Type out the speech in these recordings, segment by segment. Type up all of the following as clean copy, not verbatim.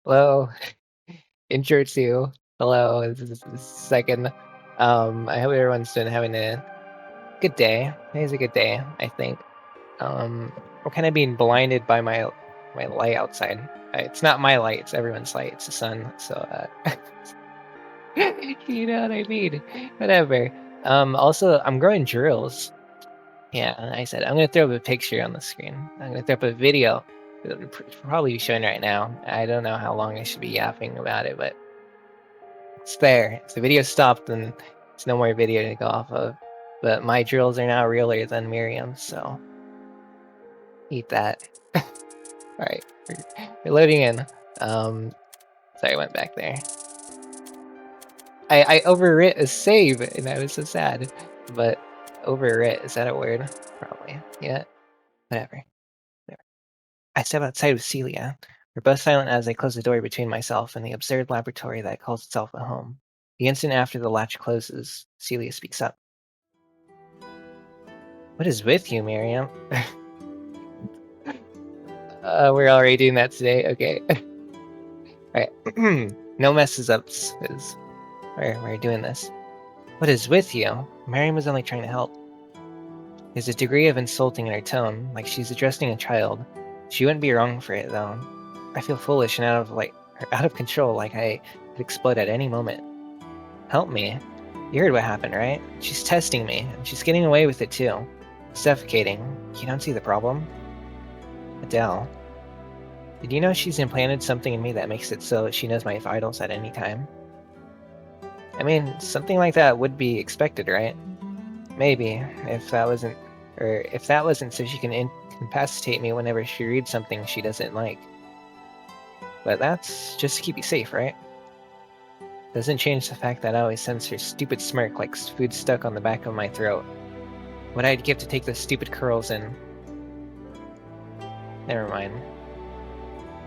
Hello, intro two. Hello, this is the second. I hope everyone's been having a good day. Today's a good day, I think. I'm kind of being blinded by my light outside. It's not my light; it's everyone's light. It's the sun. So, you know what I mean. Whatever. Also, I'm growing drills. Yeah, I said I'm gonna throw up a picture on the screen. I'm gonna throw up a video. It'll probably be showing right now. I don't know how long I should be yapping about it, but it's there. If the video stopped, then it's no more video to go off of. But my drills are now realer than Miriam's, so eat that. Alright, we're loading in. Sorry, I went back there. I overwrit a save, and I was so sad. But overwrit, is that a word? Probably. Yeah. Whatever. I step outside with Celia. We're both silent as I close the door between myself and the absurd laboratory that calls itself a home. The instant after the latch closes, Celia speaks up. What is with you, Miriam? We're already doing that today. Okay. Alright. No messes ups, because we're doing this. What is with you? Miriam was only trying to help. There's a degree of insulting in her tone, like she's addressing a child. She wouldn't be wrong for it, though. I feel foolish and out of control, like I could explode at any moment. Help me. You heard what happened, right? She's testing me, and she's getting away with it too. Suffocating. You don't see the problem? Adele. Did you know she's implanted something in me that makes it so she knows my vitals at any time? I mean, something like that would be expected, right? Maybe, if that wasn't so she can incapacitate me whenever she reads something she doesn't like. But that's just to keep you safe, right? Doesn't change the fact that I always sense her stupid smirk like food stuck on the back of my throat. What I'd give to take those stupid curls and... Never mind.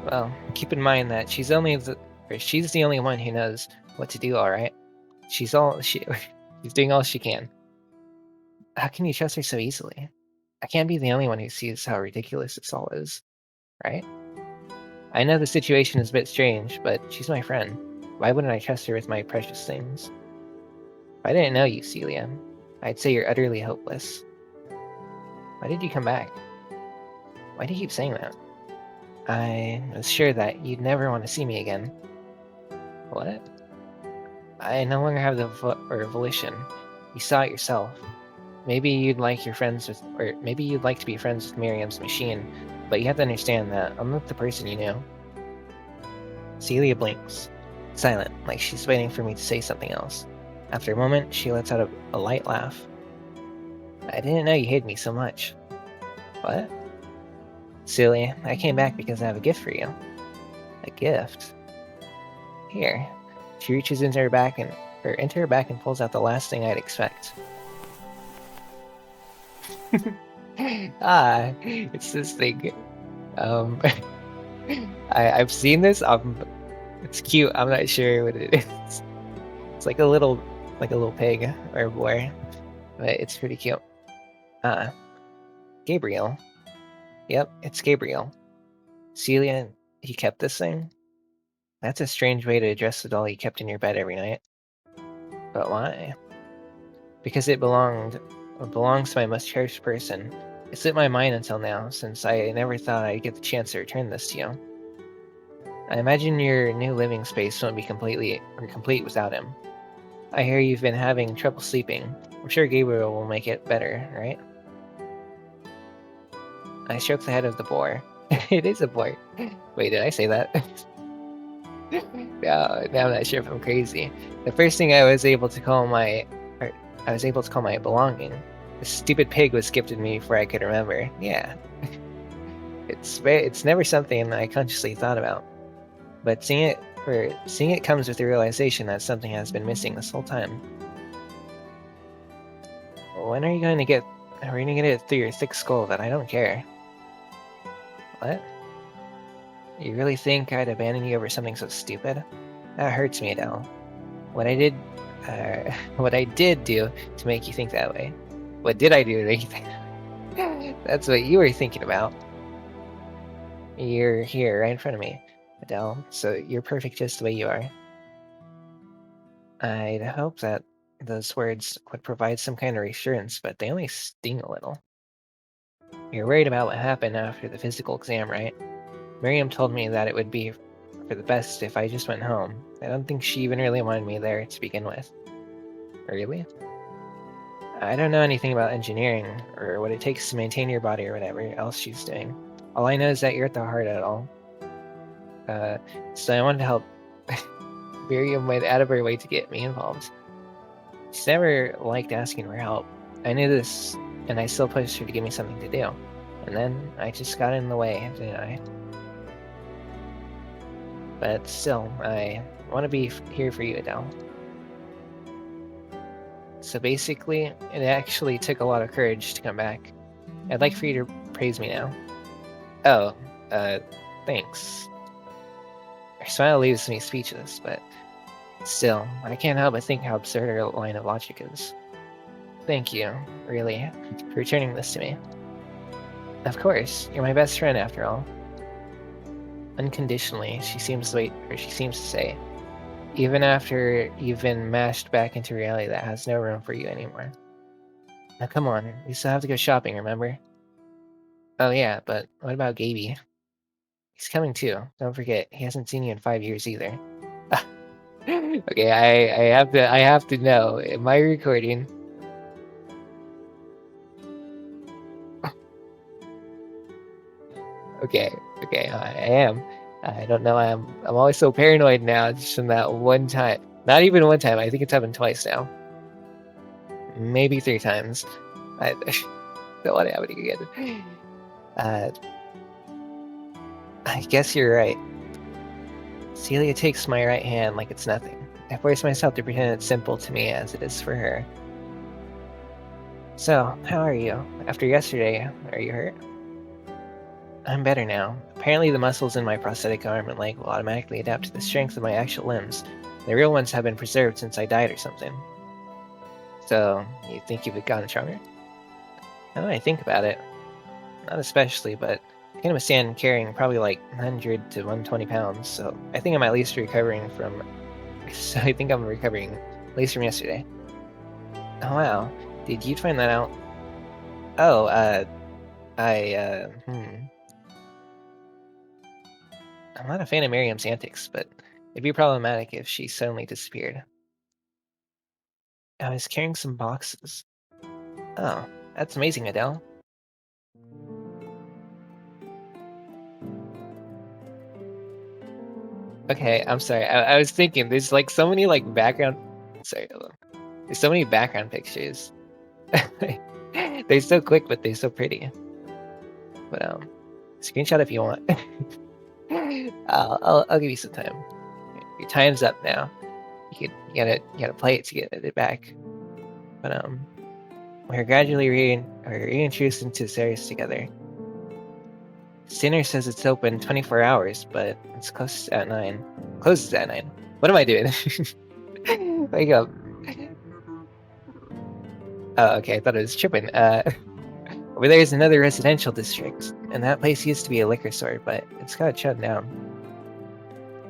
Well, keep in mind that she's the only one who knows what to do, alright? She's doing all she can. How can you trust her so easily? I can't be the only one who sees how ridiculous this all is, right? I know the situation is a bit strange, but she's my friend. Why wouldn't I trust her with my precious things? If I didn't know you, Celia, I'd say you're utterly hopeless. Why did you come back? Why do you keep saying that? I was sure that you'd never want to see me again. What? I no longer have the volition. You saw it yourself. Maybe you'd like to be friends with Miriam's machine, but you have to understand that I'm not the person you knew. Celia blinks, silent, like she's waiting for me to say something else. After a moment, she lets out a light laugh. I didn't know you hated me so much. What? Celia, I came back because I have a gift for you. A gift? Here. She reaches into her back and pulls out the last thing I'd expect. It's this thing. I've seen this. It's cute. I'm not sure what it is. It's like a little pig or a boy, but it's pretty cute. Gabriel. Yep, it's Gabriel. Celia, you kept this thing? That's a strange way to address the doll you kept in your bed every night. But why? Because it belongs to my most cherished person. It slipped my mind until now, since I never thought I'd get the chance to return this to you. I imagine your new living space won't be complete without him. I hear you've been having trouble sleeping. I'm sure Gabriel will make it better, right? I stroke the head of the boar. It is a boar. Wait, did I say that? No, now I'm not sure if I'm crazy. The first thing I was able to call my belonging. The stupid pig was gifted me before I could remember. Yeah. It's never something I consciously thought about. But seeing it comes with the realization that something has been missing this whole time. When are you going to get it through your thick skull that I don't care? What? You really think I'd abandon you over something so stupid? That hurts me, Adele. What I did do to make you think that way. What did I do to make you think that? That's what you were thinking about. You're here, right in front of me. Adelle, so you're perfect just the way you are. I'd hope that those words would provide some kind of reassurance, but they only sting a little. You're worried about what happened after the physical exam, right? Miriam told me that it would be for the best if I just went home. I don't think she even really wanted me there to begin with. Really? I don't know anything about engineering, or what it takes to maintain your body or whatever else she's doing. All I know is that you're at the heart of it all. So I wanted to help Miriam went out of her way to get me involved. She's never liked asking for help. I knew this, and I still pushed her to give me something to do. And then I just got in the way, didn't I? But still, I want to be here for you, Adelle. So basically, it actually took a lot of courage to come back. I'd like for you to praise me now. Oh, thanks. Her smile leaves me speechless, but still, I can't help but think how absurd her line of logic is. Thank you, really, for returning this to me. Of course, you're my best friend after all. Unconditionally, she seems to say, even after you've been mashed back into reality that has no room for you anymore. Now come on, we still have to go shopping, remember? Oh yeah, but what about Gaby? He's coming too. Don't forget, he hasn't seen you in 5 years either. Okay, I have to know. Am I recording? Okay, I am. I don't know. I'm always so paranoid now, just from that one time. Not even one time. I think it's happened twice now. Maybe 3 times. I don't want it happening again. I guess you're right. Celia takes my right hand like it's nothing. I force myself to pretend it's simple to me as it is for her. So, how are you? After yesterday, are you hurt? I'm better now. Apparently the muscles in my prosthetic arm and leg will automatically adapt to the strength of my actual limbs. The real ones have been preserved since I died or something. So, you think you've gotten stronger? Now that I think about it, not especially, but I can withstand carrying probably like 100 to 120 pounds, so I think I'm at least recovering from... So I think I'm recovering at least from yesterday. Oh wow, did you find that out? Oh, I'm not a fan of Miriam's antics, but it'd be problematic if she suddenly disappeared. I was carrying some boxes. Oh, that's amazing, Adelle. Okay, I'm sorry. I was thinking, there's like so many like background... Sorry, hold on. There's so many background pictures. They're so quick, but they're so pretty. But screenshot if you want. I'll give you some time. Your time's up now. You gotta play it to get it back. But we're gradually reintroduced into series together. Sinner says it's open 24 hours, but it's closed at 9. Closes at 9. What am I doing? Wake up. Oh, okay, I thought it was tripping. Over there is another residential district, and that place used to be a liquor store, but it's got shut down.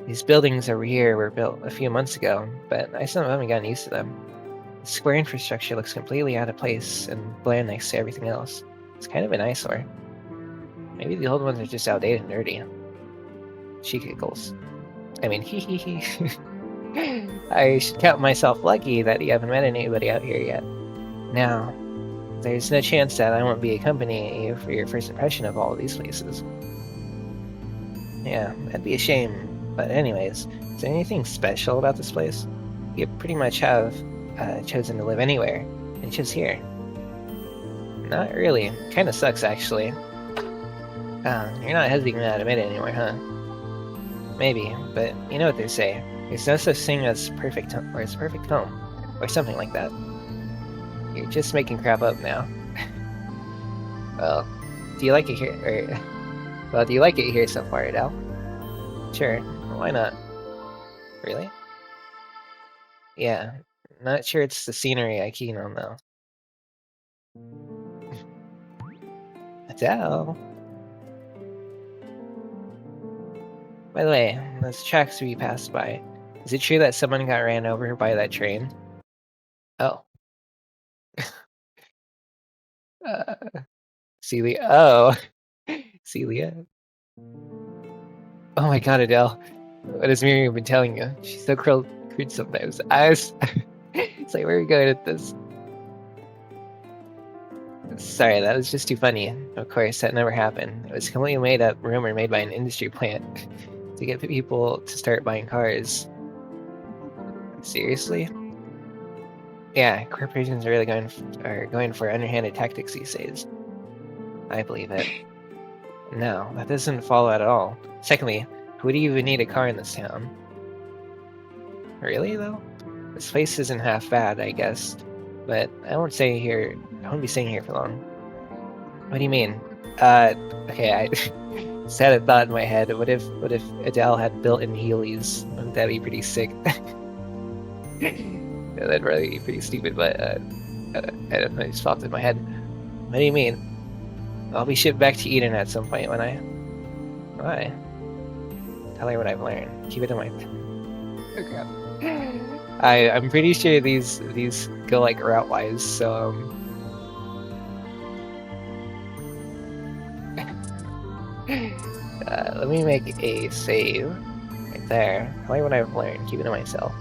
These buildings over here were built a few months ago, but I still haven't gotten used to them. The square infrastructure looks completely out of place and bland next to everything else. It's kind of an eyesore. Maybe the old ones are just outdated and dirty. She giggles. I mean, hee. I should count myself lucky that you haven't met anybody out here yet. Now, there's no chance that I won't be accompanying you for your first impression of all of these places. Yeah, that'd be a shame. But anyways, is there anything special about this place? You pretty much have chosen to live anywhere, and just here. Not really. Kinda sucks, actually. You're not hesitating to admit it anymore, huh? Maybe, but you know what they say. There's no such thing as perfect home, or it's perfect home, or something like that. You're just making crap up now. Well, do you like it here? Do you like it here so far, Adelle? Sure, why not? Really? Yeah, not sure it's the scenery I keen on though. Adelle. By the way, those tracks we passed by, is it true that someone got ran over by that train? Oh. Uh, Celia. Oh. Celia. Oh my god, Adele. What has Miriam been telling you? She's so crude sometimes. It's like, where are we going with this? Sorry, that was just too funny. Of course, that never happened. It was a completely made up rumor made by an industry plant to get people to start buying cars. Seriously? Yeah, corporations are really going for underhanded tactics these days. I believe it. No, that doesn't follow at all. Secondly, who do you even need a car in this town? Really, though? This place isn't half bad, I guess. But I won't be staying here for long. What do you mean? Okay, I just had a thought in my head. What if Adele had built-in Heelys? Wouldn't that be pretty sick? Yeah, that'd probably be pretty stupid, but I don't know, it just popped in my head. What do you mean? I'll be shipped back to Eden at some point when I... Why? Tell her what I've learned. Keep it in mind. Oh crap. I'm pretty sure these go like route-wise, so let me make a save right there. Tell me what I've learned. Keep it to myself.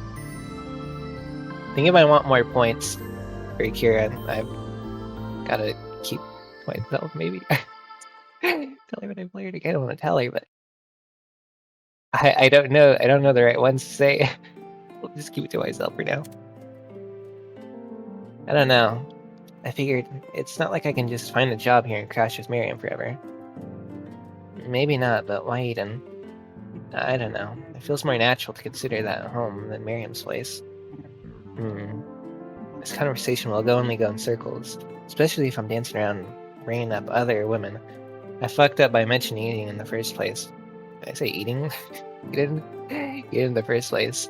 I think if I want more points for Kira, I've gotta keep myself, maybe. Tell her what I've learned. I don't want to tell her, but I don't know. I don't know the right ones to say. I'll just keep it to myself for now. I don't know. I figured it's not like I can just find a job here and crash with Miriam forever. Maybe not, but why Eden? I don't know. It feels more natural to consider that home than Miriam's place. This conversation will only go in circles, especially if I'm dancing around bringing up other women. I fucked up by mentioning eating in the first place. Did I say eating? Eating in the first place.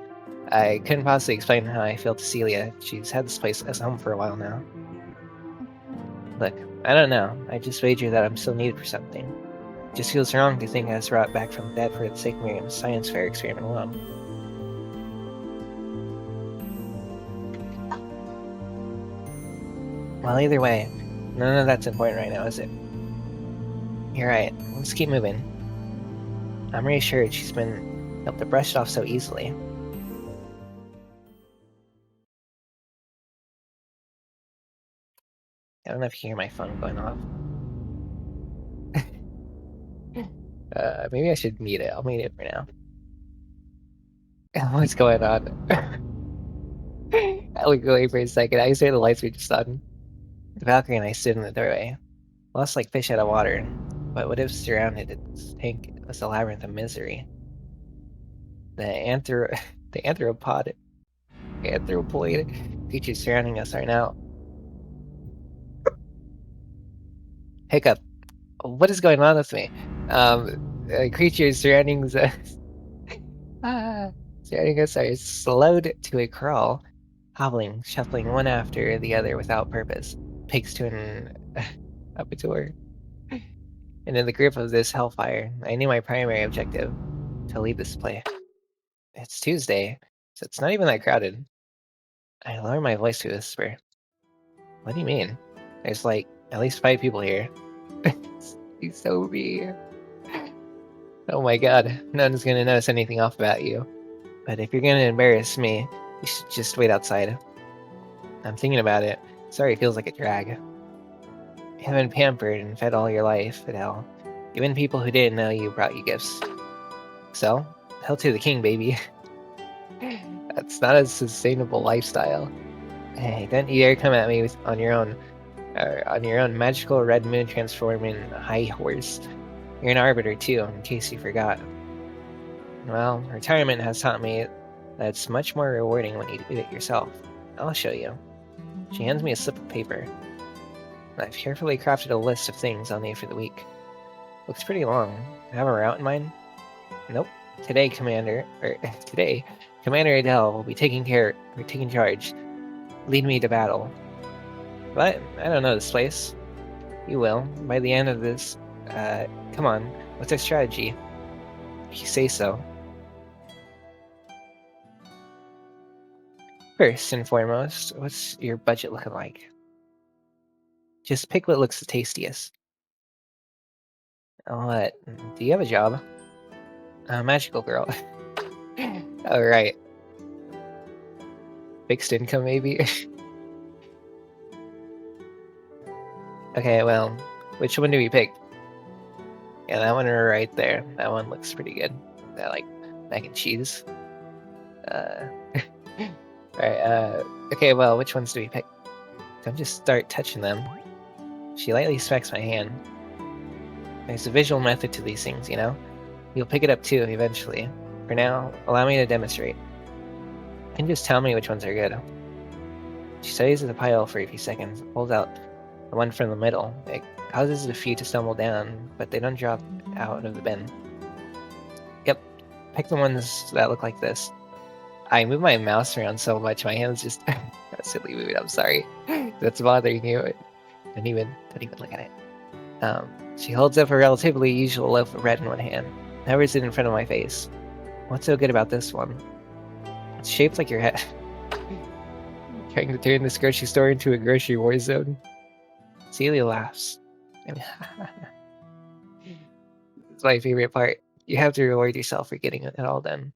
I couldn't possibly explain how I feel to Celia. She's had this place as home for a while now. Look, I don't know. I just wager that I'm still needed for something. It just feels wrong to think I was brought back from the dead for the sake of Miriam's science fair experiment alone. Well, either way, none of that's important right now, is it? You're right. Let's keep moving. I'm reassured she's been able to brush it off so easily. I don't know if you can hear my phone going off. Maybe I should mute it. I'll mute it for now. What's going on? I looked away for a second. I swear the lights were just on. The Valkyrie and I stood in the doorway, lost like fish out of water. But what if surrounded its tank was a labyrinth of misery? The anthropoid creatures surrounding us are now... Hiccup. What is going on with me? Creatures surrounding us are slowed to a crawl, hobbling, shuffling one after the other without purpose. Pigs to an abattoir. And in the grip of this hellfire, I knew my primary objective: to lead this play. It's Tuesday, so it's not even that crowded. I lower my voice to a whisper. What do you mean? There's like at least 5 people here. He's so mean. Oh my god, no one's gonna notice anything off about you. But if you're gonna embarrass me, you should just wait outside. I'm thinking about it. Sorry, it feels like a drag. You have been pampered and fed all your life, Adele. Even people who didn't know you brought you gifts. So, hell to the king, baby. That's not a sustainable lifestyle. Hey, don't you dare come at me on your own magical red moon transforming high horse. You're an arbiter too, in case you forgot. Well, retirement has taught me that it's much more rewarding when you do it yourself. I'll show you. She hands me a slip of paper. I've carefully crafted a list of things I'll need for the week. Looks pretty long. Have a route in mind? Nope. Today, Commander Adele will be taking charge. Lead me to battle. But I don't know this place. You will. By the end of this, come on. What's our strategy? If you say so. First and foremost, what's your budget looking like? Just pick what looks the tastiest. What? Do you have a job? Magical girl. Alright. Fixed income, maybe? Okay, well, which one do we pick? Yeah, that one right there. That one looks pretty good. That, like, mac and cheese. Alright, okay, well, which ones do we pick? Don't just start touching them. She lightly smacks my hand. There's a visual method to these things, you know? You'll pick it up too, eventually. For now, allow me to demonstrate. You can just tell me which ones are good. She studies the pile for a few seconds, pulls out the one from the middle. It causes a few to stumble down, but they don't drop out of the bin. Yep, pick the ones that look like this. I move my mouse around so much, my hands just constantly moving. I'm sorry. That's bothering you. Don't even look at it. She holds up a relatively usual loaf of bread in one hand, hovers it in front of my face. What's so good about this one? It's shaped like your head. Trying to turn this grocery store into a grocery war zone. Celia laughs. It's my favorite part. You have to reward yourself for getting it all done.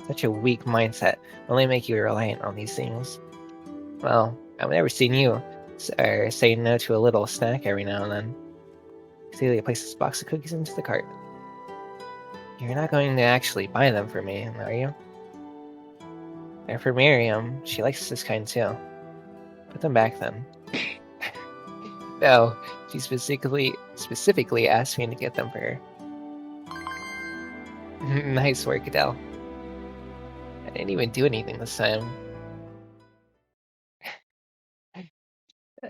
Such a weak mindset. Only make you reliant on these things. Well, I've never seen you say no to a little snack every now and then. Celia places a box of cookies into the cart. You're not going to actually buy them for me, are you? They're for Miriam. She likes this kind too. Put them back then. No, she specifically asked me to get them for her. Nice work, Adelle. I didn't even do anything this time.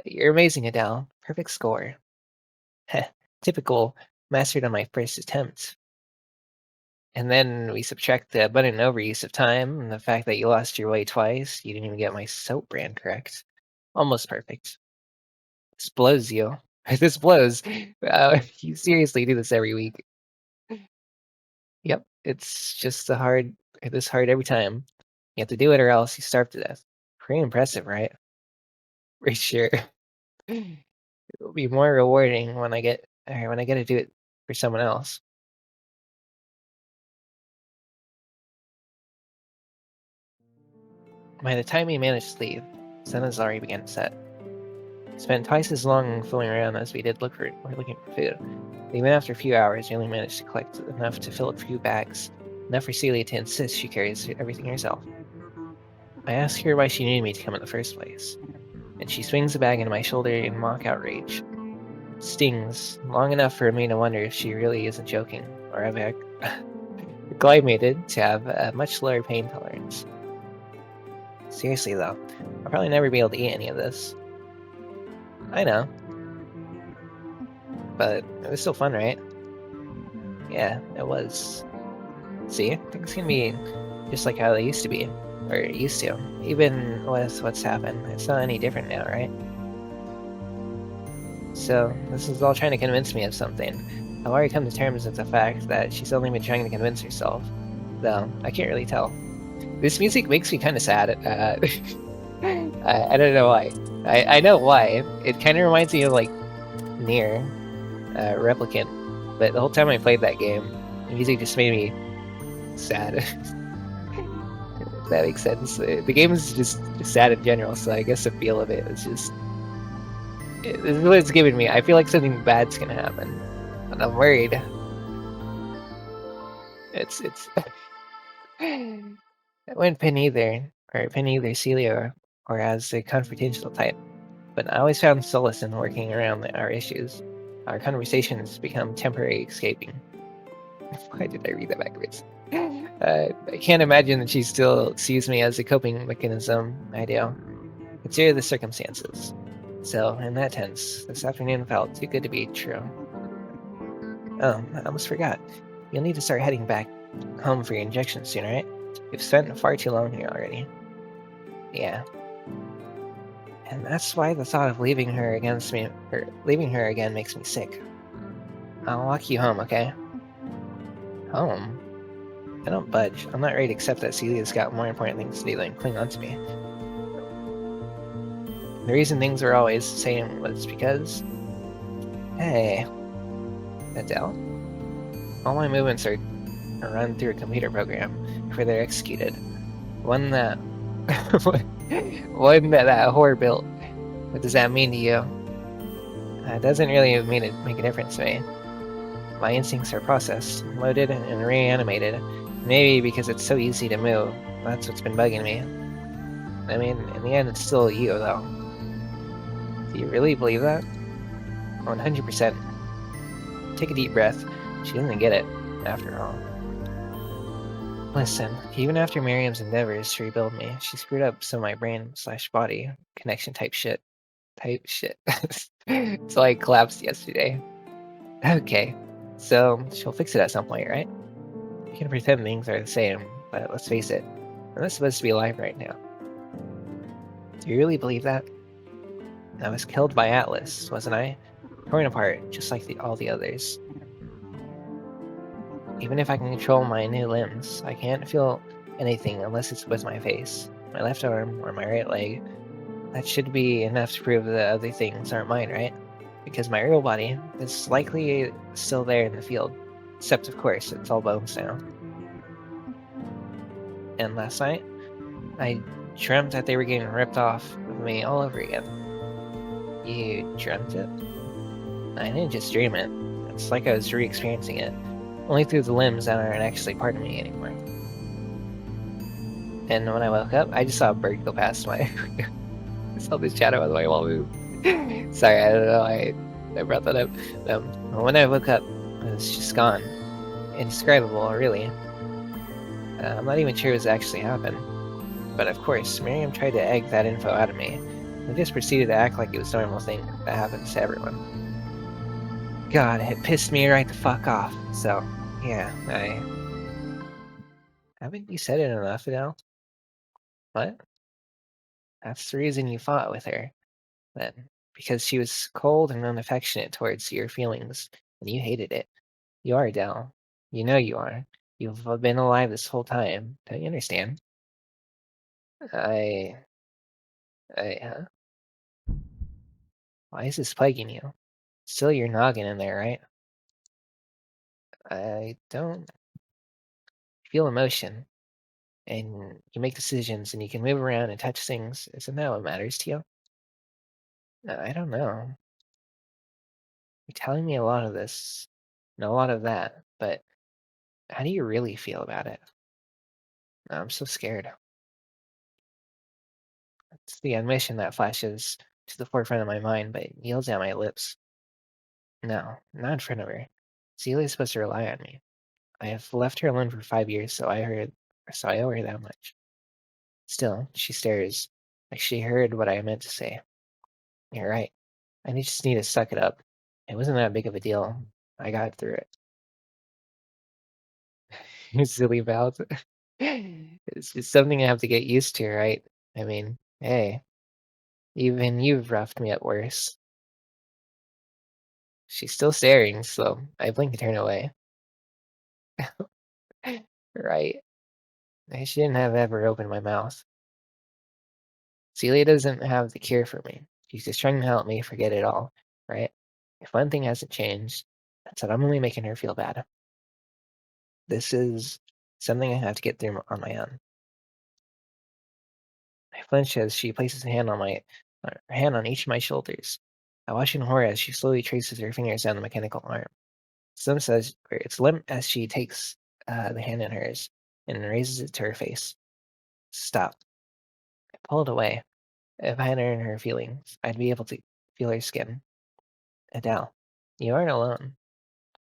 You're amazing, Adelle. Perfect score. Heh, typical. Mastered on my first attempt. And then we subtract the abundant overuse of time and the fact that you lost your way twice. You didn't even get my soap brand correct. Almost perfect. This blows you. This blows. You seriously do this every week. Yep, it's just this hard every time. You have to do it or else you starve to death. Pretty impressive, right? For sure. It'll be more rewarding when I get to do it for someone else. By the time we managed to leave, the sun has already begun to set. We spent twice as long fooling around as we did looking for food. Even after a few hours, we only managed to collect enough to fill a few bags, enough for Celia to insist she carries everything herself. I asked her why she needed me to come in the first place, and she swings the bag into my shoulder in mock outrage. It stings, long enough for me to wonder if she really isn't joking, or have acclimated to have a much lower pain tolerance. Seriously though, I'll probably never be able to eat any of this. I know. But it was still fun, right? Yeah, it was. See, things can be just like how they used to be. Or used to. Even with what's happened. It's not any different now, right? So, this is all trying to convince me of something. I've already come to terms with the fact that she's only been trying to convince herself. Though, I can't really tell. This music makes me kind of sad. I don't know why. I know why. It kind of reminds me of, like, Nier, Replicant. But the whole time I played that game, the music just made me sad. If that makes sense. The game is just sad in general, so I guess the feel of it is just... This is what it's giving me. I feel like something bad's gonna happen. And I'm worried. It's... I wouldn't pin either Celia or as a confrontational type, but I always found solace in working around our issues. Our conversations become temporary escaping. Why did I read that backwards? I can't imagine that she still sees me as a coping mechanism. I do. Consider the circumstances. So, in that sense, this afternoon felt too good to be true. Oh, I almost forgot. You'll need to start heading back home for your injections soon, right? You've spent far too long here already. Yeah. And that's why the thought of leaving her again makes me sick. I'll walk you home, okay? Home? I don't budge. I'm not ready to accept that Celia's got more important things to do than cling on to me. The reason things were always the same was because... Hey... Adelle? All my movements are run through a computer program before they're executed. One that... one that whore built. What does that mean to you? It doesn't really make a difference to me. My instincts are processed, loaded, and reanimated. Maybe because it's so easy to move. That's what's been bugging me. I mean, in the end, it's still you, though. Do you really believe that? 100%. Take a deep breath. She doesn't get it, after all. Listen, even after Miriam's endeavors to rebuild me, she screwed up some of my brain/body connection type shit. So I collapsed yesterday. Okay, so she'll fix it at some point, right? You can pretend things are the same, but let's face it, I'm not supposed to be alive right now. Do you really believe that? I was killed by Atlas, wasn't I? Torn apart, just like all the others. Even if I can control my new limbs, I can't feel anything unless it's with my face, my left arm, or my right leg. That should be enough to prove the other things aren't mine, right? Because my real body is likely still there in the field. Except, of course, it's all bones now. And last night, I dreamt that they were getting ripped off of me all over again. You dreamt it? I didn't just dream it. It's like I was re-experiencing it. Only through the limbs that aren't actually part of me anymore. And when I woke up, I just saw a bird go past my... I saw this shadow on my wall move. Sorry, I don't know, I brought that up. When I woke up, it was just gone. Indescribable, really. I'm not even sure what's actually happened. But of course, Miriam tried to egg that info out of me. I just proceeded to act like it was a normal thing that happens to everyone. God, it pissed me right the fuck off. So, yeah, haven't you said it enough, Adelle? What? That's the reason you fought with her, then. Because she was cold and unaffectionate towards your feelings, and you hated it. You are, Adelle. You know you are. You've been alive this whole time. Don't you understand? I... Huh? Why is this plaguing you? Still your noggin in there, right? I don't feel emotion. And you make decisions, and you can move around and touch things. Isn't that what matters to you? I don't know. You're telling me a lot of this, and a lot of that, but how do you really feel about it? I'm so scared. It's the admission that flashes to the forefront of my mind, but yields at my lips. No, not in front of her. Celia's supposed to rely on me. I have left her alone for 5 years, so I owe her that much. Still, she stares, like she heard what I meant to say. You're right. I just need to suck it up. It wasn't that big of a deal. I got through it. You silly mouth. It's just something I have to get used to, right? I mean, hey, even you've roughed me up worse. She's still staring, so I blink and turn away. Right. I shouldn't have ever opened my mouth. Celia doesn't have the cure for me. She's just trying to help me forget it all, right? If one thing hasn't changed, that's that I'm only making her feel bad. This is something I have to get through on my own. I flinch as she places a hand on her hand on each of my shoulders. I watch in horror as she slowly traces her fingers down the mechanical arm. It's limp as she takes the hand in hers and raises it to her face. Stop. I pull it away. If I hadn't heard her feelings, I'd be able to feel her skin. Adelle, you aren't alone.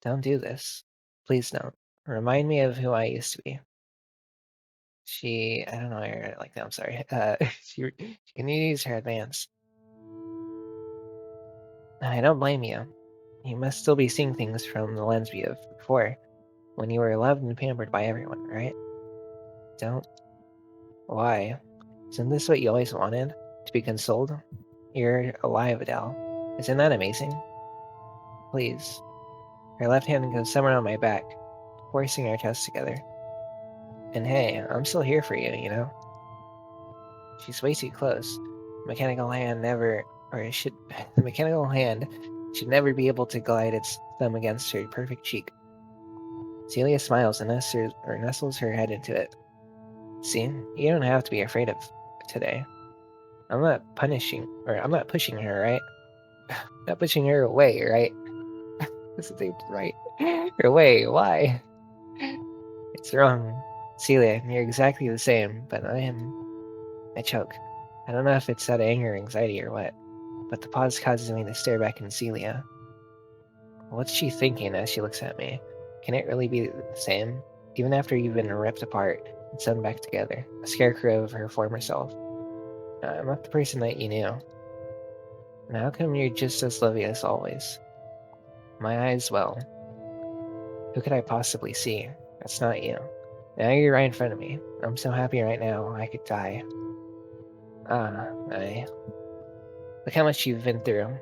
Don't do this. Please don't. Remind me of who I used to be. I don't know, I like that, I'm sorry. She can use her advance. I don't blame you. You must still be seeing things from the lens view of before, when you were loved and pampered by everyone, right? Don't. Why? Isn't this what you always wanted? To be consoled? You're alive, Adelle. Isn't that amazing? Please. Her left hand goes somewhere on my back, forcing our chests together. And hey, I'm still here for you, you know? She's way too close. The mechanical hand should never be able to glide its thumb against her perfect cheek. Celia smiles and nestles her head into it. See, you don't have to be afraid of today. I'm not pushing her, right? Not pushing her away, right? This is right. Her away, why? It's wrong. Celia, you're exactly the same, but I choke. I don't know if it's out of anger or anxiety or what, but the pause causes me to stare back at Celia. What's she thinking as she looks at me? Can it really be the same? Even after you've been ripped apart and sewn back together, a scarecrow of her former self. I'm not the person that you knew. Now how come you're just as lovely as always? My eyes, well, who could I possibly see? That's not you. Now you're right in front of me. I'm so happy right now, I could die. Look how much you've been through.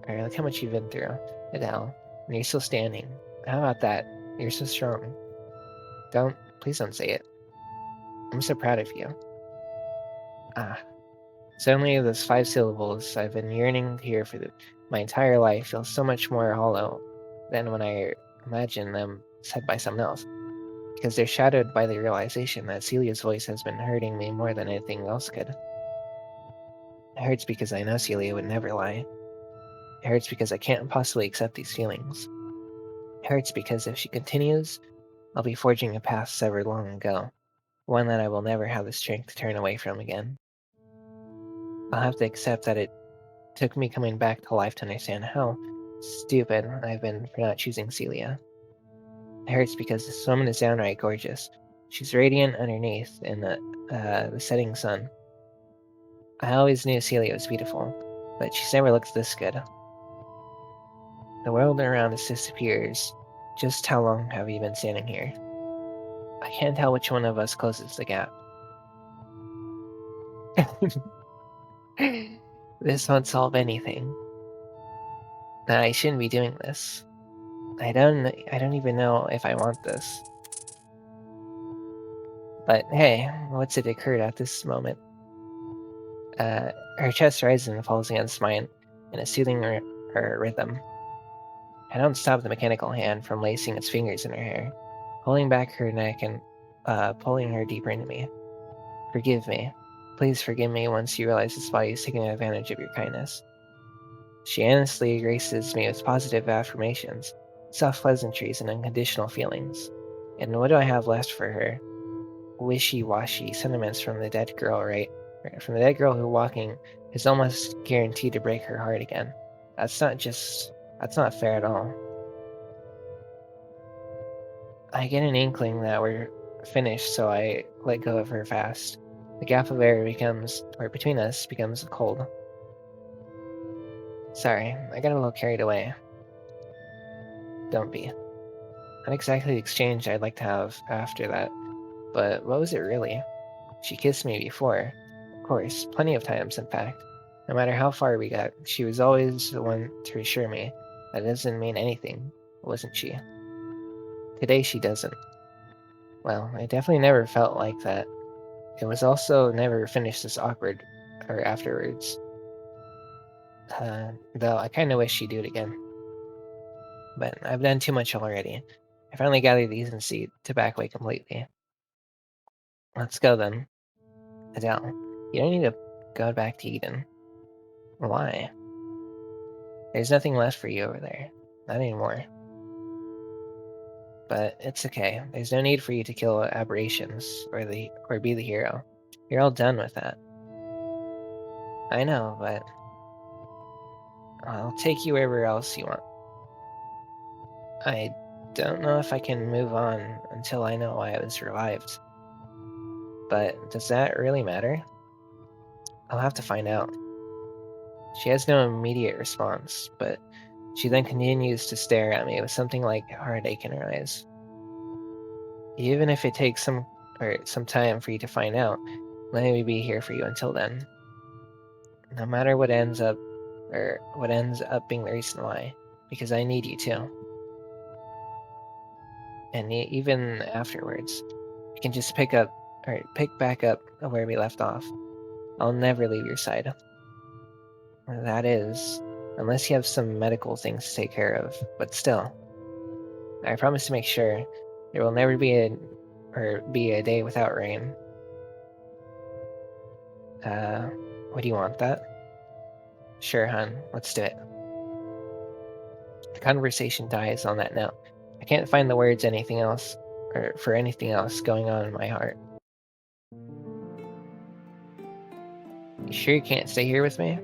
Look how much you've been through, Adelle, and you're still standing. How about that? You're so strong. Please don't say it. I'm so proud of you. Suddenly those 5 syllables I've been yearning to hear for my entire life feel so much more hollow than when I imagine them said by someone else, because they're shadowed by the realization that Celia's voice has been hurting me more than anything else could. It hurts because I know Celia would never lie. It hurts because I can't possibly accept these feelings. It hurts because if she continues, I'll be forging a path severed long ago, one that I will never have the strength to turn away from again. I'll have to accept that it took me coming back to life to understand how stupid I've been for not choosing Celia. It hurts because this woman is downright gorgeous. She's radiant underneath in the setting sun. I always knew Celia was beautiful, but she's never looked this good. The world around us disappears. Just how long have you been standing here? I can't tell which one of us closes the gap. This won't solve anything. I shouldn't be doing this. I don't even know if I want this. But hey, what's it occurred at this moment? Her chest rises and falls against mine in a soothing rhythm. I don't stop the mechanical hand from lacing its fingers in her hair, pulling back her neck and pulling her deeper into me. Forgive me. Please forgive me once you realize this body is taking advantage of your kindness. She honestly graces me with positive affirmations, soft pleasantries, and unconditional feelings. And what do I have left for her? Wishy-washy sentiments from the dead girl, right? From the dead girl who walking is almost guaranteed to break her heart again. That's not fair at all. I get an inkling that we're finished, so I let go of her fast. The gap of air between us becomes cold. Sorry, I got a little carried away. Don't be. Not exactly the exchange I'd like to have after that, but what was it really? She kissed me before. Of course, plenty of times, in fact. No matter how far we got, she was always the one to reassure me that it doesn't mean anything, wasn't she? Today she doesn't. Well, I definitely never felt like that. It was also never finished as awkward or afterwards. Though I kinda wish she'd do it again. But I've done too much already. I finally gathered the decency to back away completely. Let's go then. Adelle, you don't need to go back to Eden. Why? There's nothing left for you over there. Not anymore. But it's okay. There's no need for you to kill Aberrations or be the hero. You're all done with that. I know, but I'll take you wherever else you want. I don't know if I can move on until I know why I was revived. But does that really matter? I'll have to find out. She has no immediate response, but she then continues to stare at me with something like heartache in her eyes. Even if it takes some time for you to find out, let me be here for you until then. No matter what ends up being the reason why, because I need you too. and even afterwards, we can just pick back up where we left off. I'll never leave your side. That is, unless you have some medical things to take care of, but still. I promise to make sure there will never be a day without rain. What do you want, that? Sure, hun, let's do it. The conversation dies on that note. I can't find the words for anything else going on in my heart. You sure you can't stay here with me?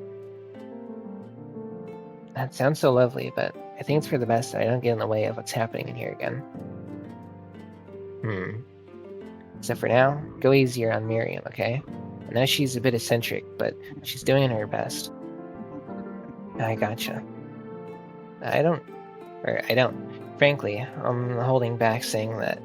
That sounds so lovely, but I think it's for the best that I don't get in the way of what's happening in here again. So for now, go easier on Miriam, okay? I know she's a bit eccentric, but she's doing her best. I gotcha. I don't. Frankly, I'm holding back saying that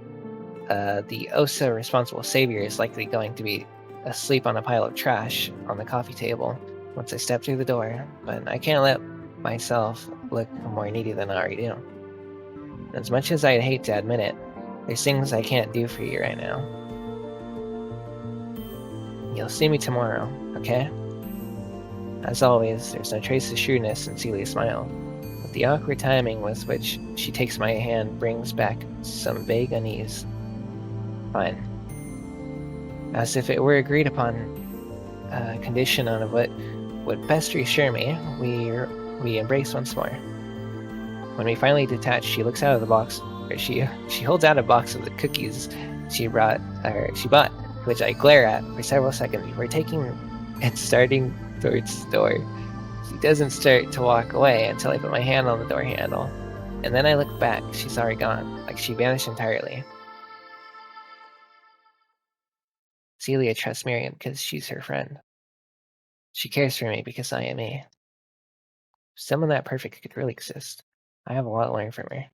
the Osa responsible savior is likely going to be asleep on a pile of trash on the coffee table once I step through the door, but I can't let myself look more needy than I already do. As much as I'd hate to admit it, there's things I can't do for you right now. You'll see me tomorrow, okay? As always, there's no trace of shrewdness in Celia's smile, but the awkward timing with which she takes my hand brings back some vague unease. Fine. As if it were agreed upon condition on what would best reassure me, we embrace once more. When we finally detach, she looks out of the box, or she holds out a box of the cookies she bought, which I glare at for several seconds before starting towards the door. She doesn't start to walk away until I put my hand on the door handle, and then I look back. She's already gone, like she vanished entirely. Celia trusts Miriam because she's her friend. She cares for me because I am me. If someone that perfect could really exist, I have a lot to learn from her.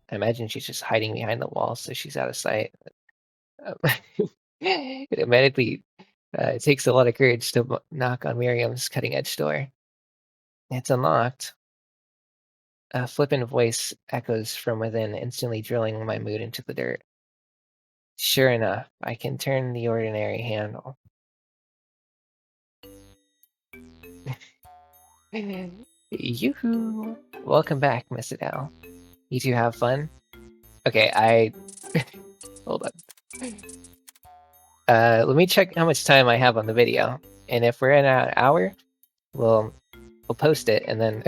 I imagine she's just hiding behind the wall so she's out of sight. It admittedly takes a lot of courage to knock on Miriam's cutting-edge door. It's unlocked. A flippant voice echoes from within, instantly drilling my mood into the dirt. Sure enough, I can turn the ordinary handle. Yoo-hoo! Welcome back, Miss Adelle. You two have fun? Okay, hold on. Let me check how much time I have on the video, and if we're in an hour, we'll post it, and then...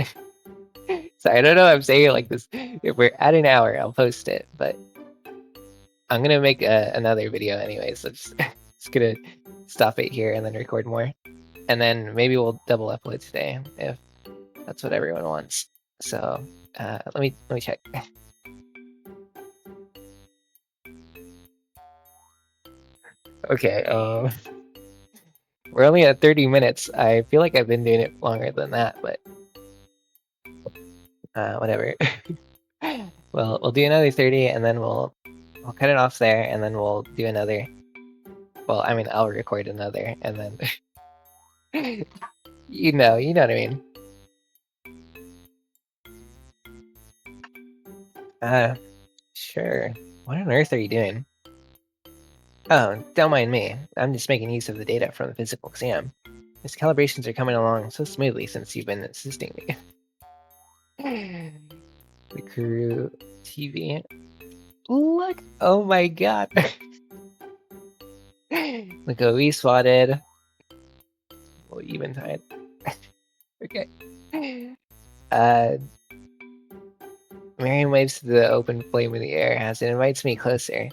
Sorry, I don't know why I'm saying it like this. If we're at an hour, I'll post it, but I'm gonna make another video anyway, so just gonna stop it here and then record more. And then maybe we'll double upload today, if that's what everyone wants. So, let me check. Okay, we're only at 30 minutes. I feel like I've been doing it longer than that, but whatever. Well, we'll do another 30, and then we'll cut it off there, and then we'll do another. Well, I mean, I'll record another, and then you know what I mean. Sure. What on earth are you doing? Oh, don't mind me. I'm just making use of the data from the physical exam. His calibrations are coming along so smoothly since you've been assisting me. The crew TV. Look! Oh my god! Look what we spotted. Well, Eventide. Okay. Miriam waves to the open flame in the air as it invites me closer.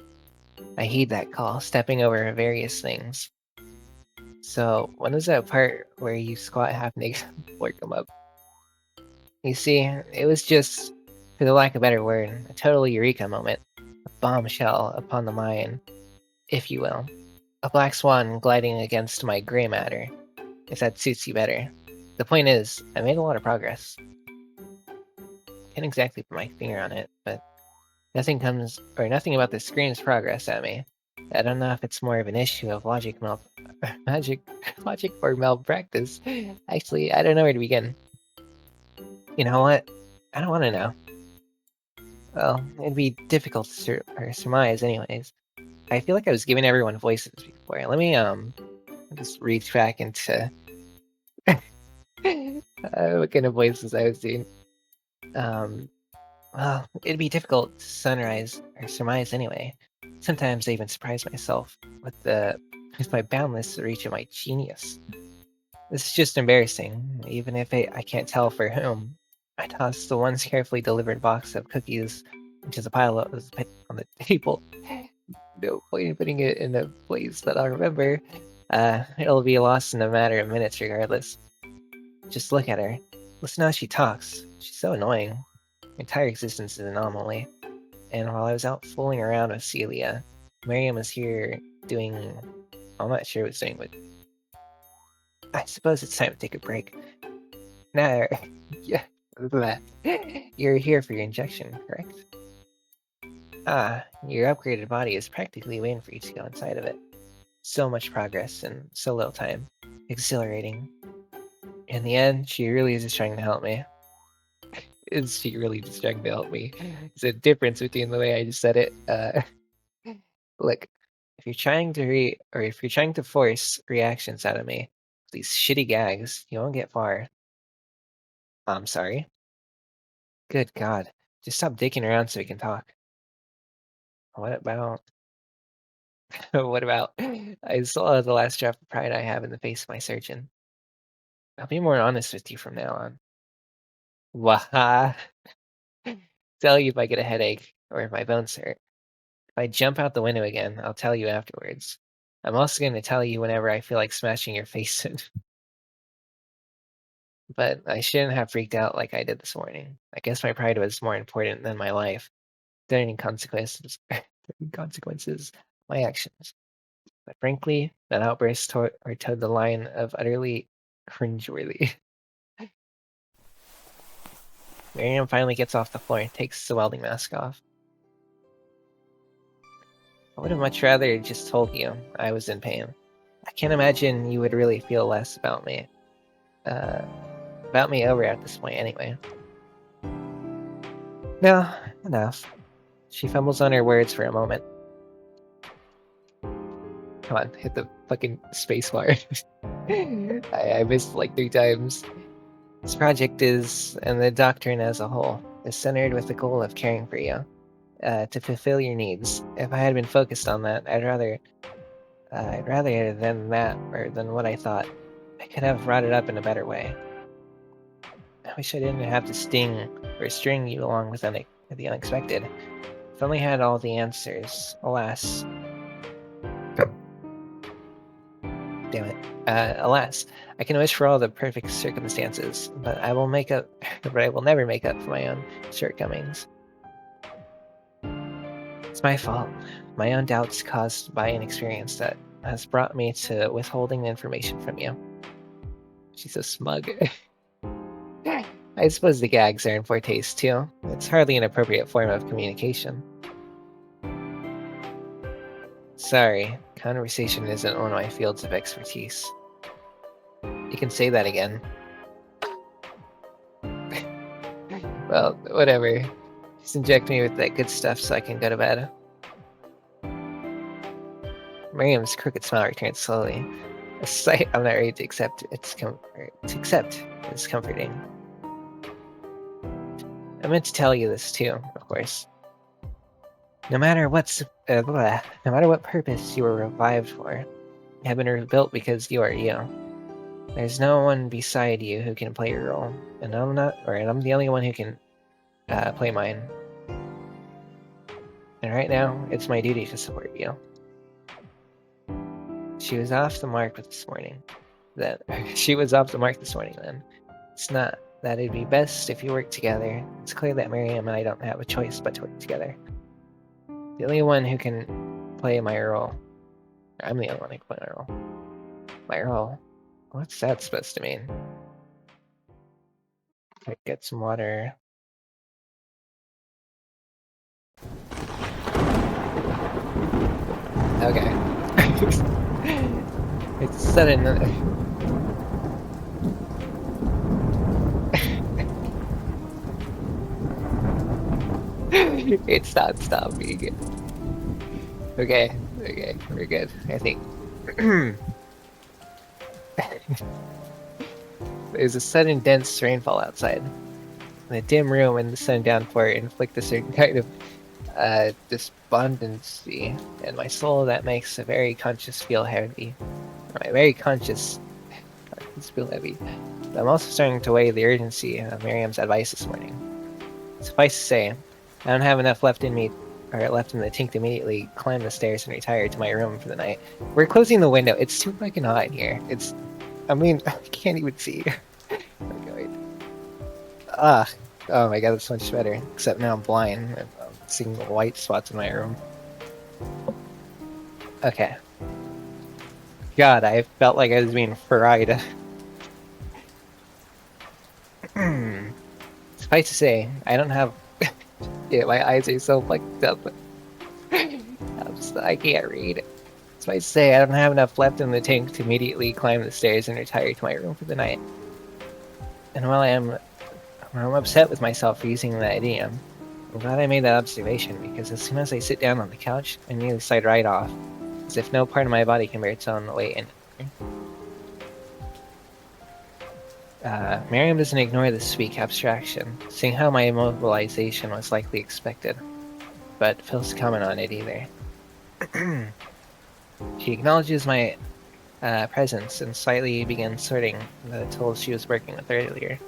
I heed that call, stepping over various things. So, when is that part where you squat half naked before come up? You see, it was just, for the lack of a better word, a total eureka moment. A bombshell upon the mind, if you will. A black swan gliding against my gray matter, if that suits you better. The point is, I made a lot of progress. Can't exactly put my finger on it, but nothing about this screams progress at me. I don't know if it's more of an issue of logic or malpractice. Actually, I don't know where to begin. You know what? I don't want to know. Well, it'd be difficult to surmise anyways. I feel like I was giving everyone voices before. Let me, just reach back into what kind of voices I was doing. Well, it'd be difficult to sunrise or surmise anyway. Sometimes I even surprise myself with my boundless reach of my genius. This is just embarrassing, even if I can't tell for whom. I tossed the once carefully delivered box of cookies into the pile that was on the table. No point in putting it in a place that I'll remember. It'll be lost in a matter of minutes regardless. Just look at her. Listen how she talks. She's so annoying. My entire existence is an anomaly. And while I was out fooling around with Celia, Miriam was here doing... I'm not sure what it's doing, but... I suppose it's time to take a break. Now, yeah, you're here for your injection, correct? Ah, your upgraded body is practically waiting for you to go inside of it. So much progress in so little time. Exhilarating. In the end, she really is just trying to help me. Is she really just trying to help me? There's a difference between the way I just said it. Look, if you're trying to force reactions out of me, these shitty gags, you won't get far. I'm sorry. Good God. Just stop dicking around so we can talk. What about... what about... I saw the last drop of pride I have in the face of my surgeon. I'll be more honest with you from now on. Wah! Tell you if I get a headache, or if my bones hurt. If I jump out the window again, I'll tell you afterwards. I'm also going to tell you whenever I feel like smashing your face in. But I shouldn't have freaked out like I did this morning. I guess my pride was more important than my life. Turning consequences, my actions. But frankly, that outburst towed the line of utterly cringeworthy. Miriam finally gets off the floor and takes the welding mask off. I would have much rather just told you I was in pain. I can't imagine you would really feel less about me. About me over at this point anyway. No, enough. She fumbles on her words for a moment. Come on, hit the fucking spacebar. I missed like 3 times. This project is, and the doctrine as a whole, is centered with the goal of caring for you, to fulfill your needs. If I had been focused on that, I'd rather than that, or than what I thought. I could have brought it up in a better way. I wish I didn't have to sting or string you along with the unexpected. If I only had all the answers, alas. Damn it. Alas, I can wish for all the perfect circumstances, but I will never make up for my own shortcomings. It's my fault. My own doubts caused by inexperience that has brought me to withholding information from you. She's so smug. I suppose the gags are in poor taste too. It's hardly an appropriate form of communication. Sorry, conversation isn't one of my fields of expertise. You can say that again. Well, whatever. Just inject me with that good stuff so I can go to bed. Miriam's crooked smile returns slowly. A sight I'm not ready to accept. It's comforting. I meant to tell you this too, of course. No matter what purpose you were revived for, you have been rebuilt because you are you. There's no one beside you who can play your role, and I'm the only one who can play mine. And right now, it's my duty to support you. She was off the mark this morning. Then. It's not that it'd be best if you worked together. It's clear that Miriam and I don't have a choice but to work together. The only one who can play my role. I'm the only one who can play my role. My role? What's that supposed to mean? I get some water. Okay. It's sudden. It's not stopping. Okay, we're good, I think. There's a sudden dense rainfall outside. The dim room and the sun downpour inflict a certain kind of despondency in my soul that makes a very conscious feel heavy. My very conscious feel heavy. But I'm also starting to weigh the urgency of Miriam's advice this morning. Suffice to say, I don't have enough left in me, or left in the tank to immediately climb the stairs and retire to my room for the night. We're closing the window. It's too fucking hot in here. I mean, I can't even see. Okay, wait. Oh my god, that's much better. Except now I'm blind. I'm seeing the white spots in my room. Okay. God, I felt like I was being fried. Suffice to say, I don't have... yeah, my eyes are so fucked up. I can't read. Suffice to say, I don't have enough left in the tank to immediately climb the stairs and retire to my room for the night. And while I'm upset with myself for using that idiom, I'm glad I made that observation, because as soon as I sit down on the couch, I nearly slide right off, as if no part of my body can bear its own weight in it. Miriam doesn't ignore this weak abstraction, seeing how my immobilization was likely expected, but fails to comment on it either. She acknowledges my presence and slightly begins sorting the tools she was working with earlier.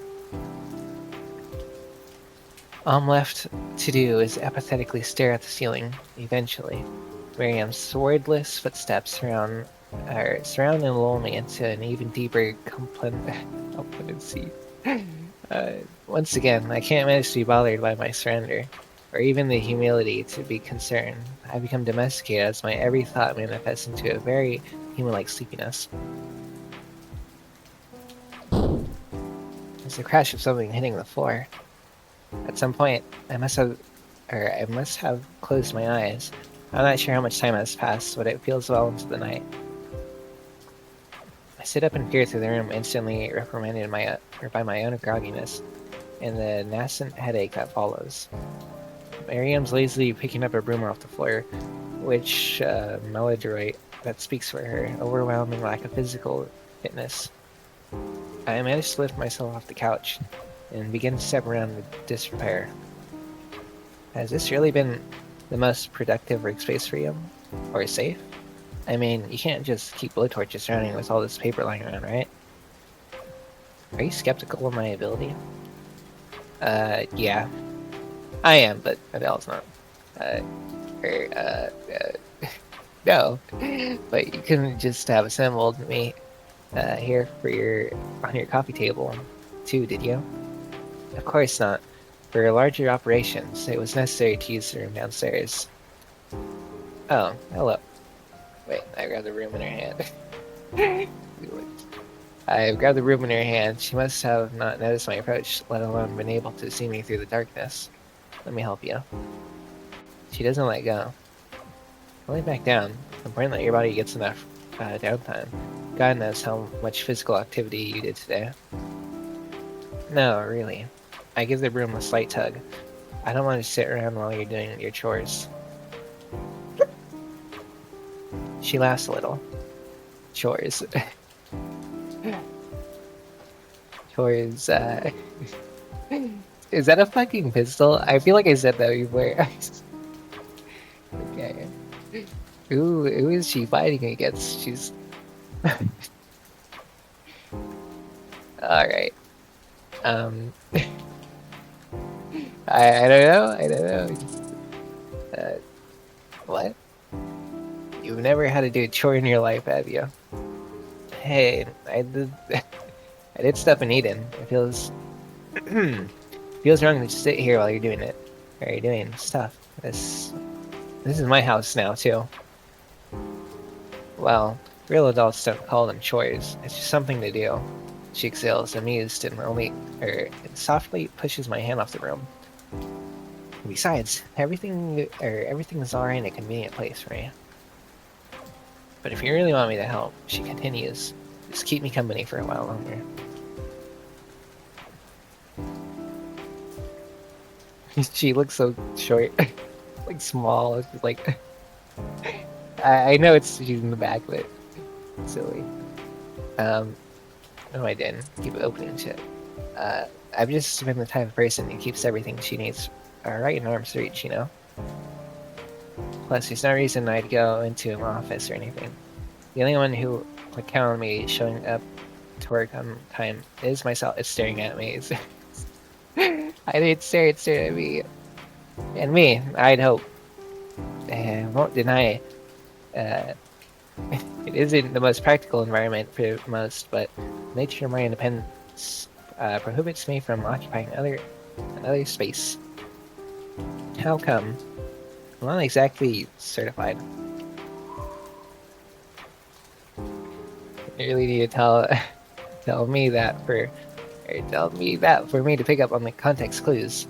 All I'm left to do is apathetically stare at the ceiling, eventually. Miriam's swordless footsteps surround and lull me into an even deeper complacency. Once again, I can't manage to be bothered by my surrender, or even the humility to be concerned. I become domesticated as my every thought manifests into a very human-like sleepiness. There's the crash of something hitting the floor. At some point, I must have closed my eyes. I'm not sure how much time has passed, but it feels well into the night. I sit up and peer through the room, instantly reprimanded by my own grogginess and the nascent headache that follows. Miriam's lazily picking up a broom off the floor, which melodroit that speaks for her overwhelming lack of physical fitness. I managed to lift myself off the couch and begin to step around with disrepair. Has this really been the most productive workspace for you? Or safe? I mean, you can't just keep blowtorches surrounding with all this paper lying around, right? Are you skeptical of my ability? Yeah. I am, but Adele's not. No. But you couldn't just have assembled me here on your coffee table, too, did you? Of course not. For larger operations, it was necessary to use the room downstairs. Oh, hello. Wait, I grabbed the room in her hand. I grabbed the room in her hand. She must have not noticed my approach, let alone been able to see me through the darkness. Let me help you. She doesn't let go. I lay back down. It's important that your body gets enough downtime. God knows how much physical activity you did today. No, really. I give the broom a slight tug. I don't want to sit around while you're doing your chores. She laughs a little. Chores. Chores, Is that a fucking pistol? I feel like I said that before. Okay. Who is she fighting against? She's... Alright. I don't know. What? You've never had to do a chore in your life, have you? Hey, I did stuff in Eden. It feels wrong to just sit here while you're doing it. Or you're doing stuff. This is my house now too. Well, real adults don't call them chores. It's just something to do. She exhales, amused, and softly pushes my hand off the room. Besides, everything's alright in a convenient place for me. But if you really want me to help, she continues, just keep me company for a while longer. She looks so short, like small. It's like I know she's in the back, but silly. No, I didn't. Keep opening shit. I've just been the type of person who keeps everything she needs right in arm's reach, you know? Plus, there's no reason I'd go into an office or anything. The only one who would count on me showing up to work on time is myself. It's staring at me. I didn't stare, it stared at me. And me, I'd hope. Won't deny it isn't the most practical environment for most, but the nature of my independence prohibits me from occupying another space. How come? I'm not exactly certified. You really need to tell me that for me to pick up on the context clues.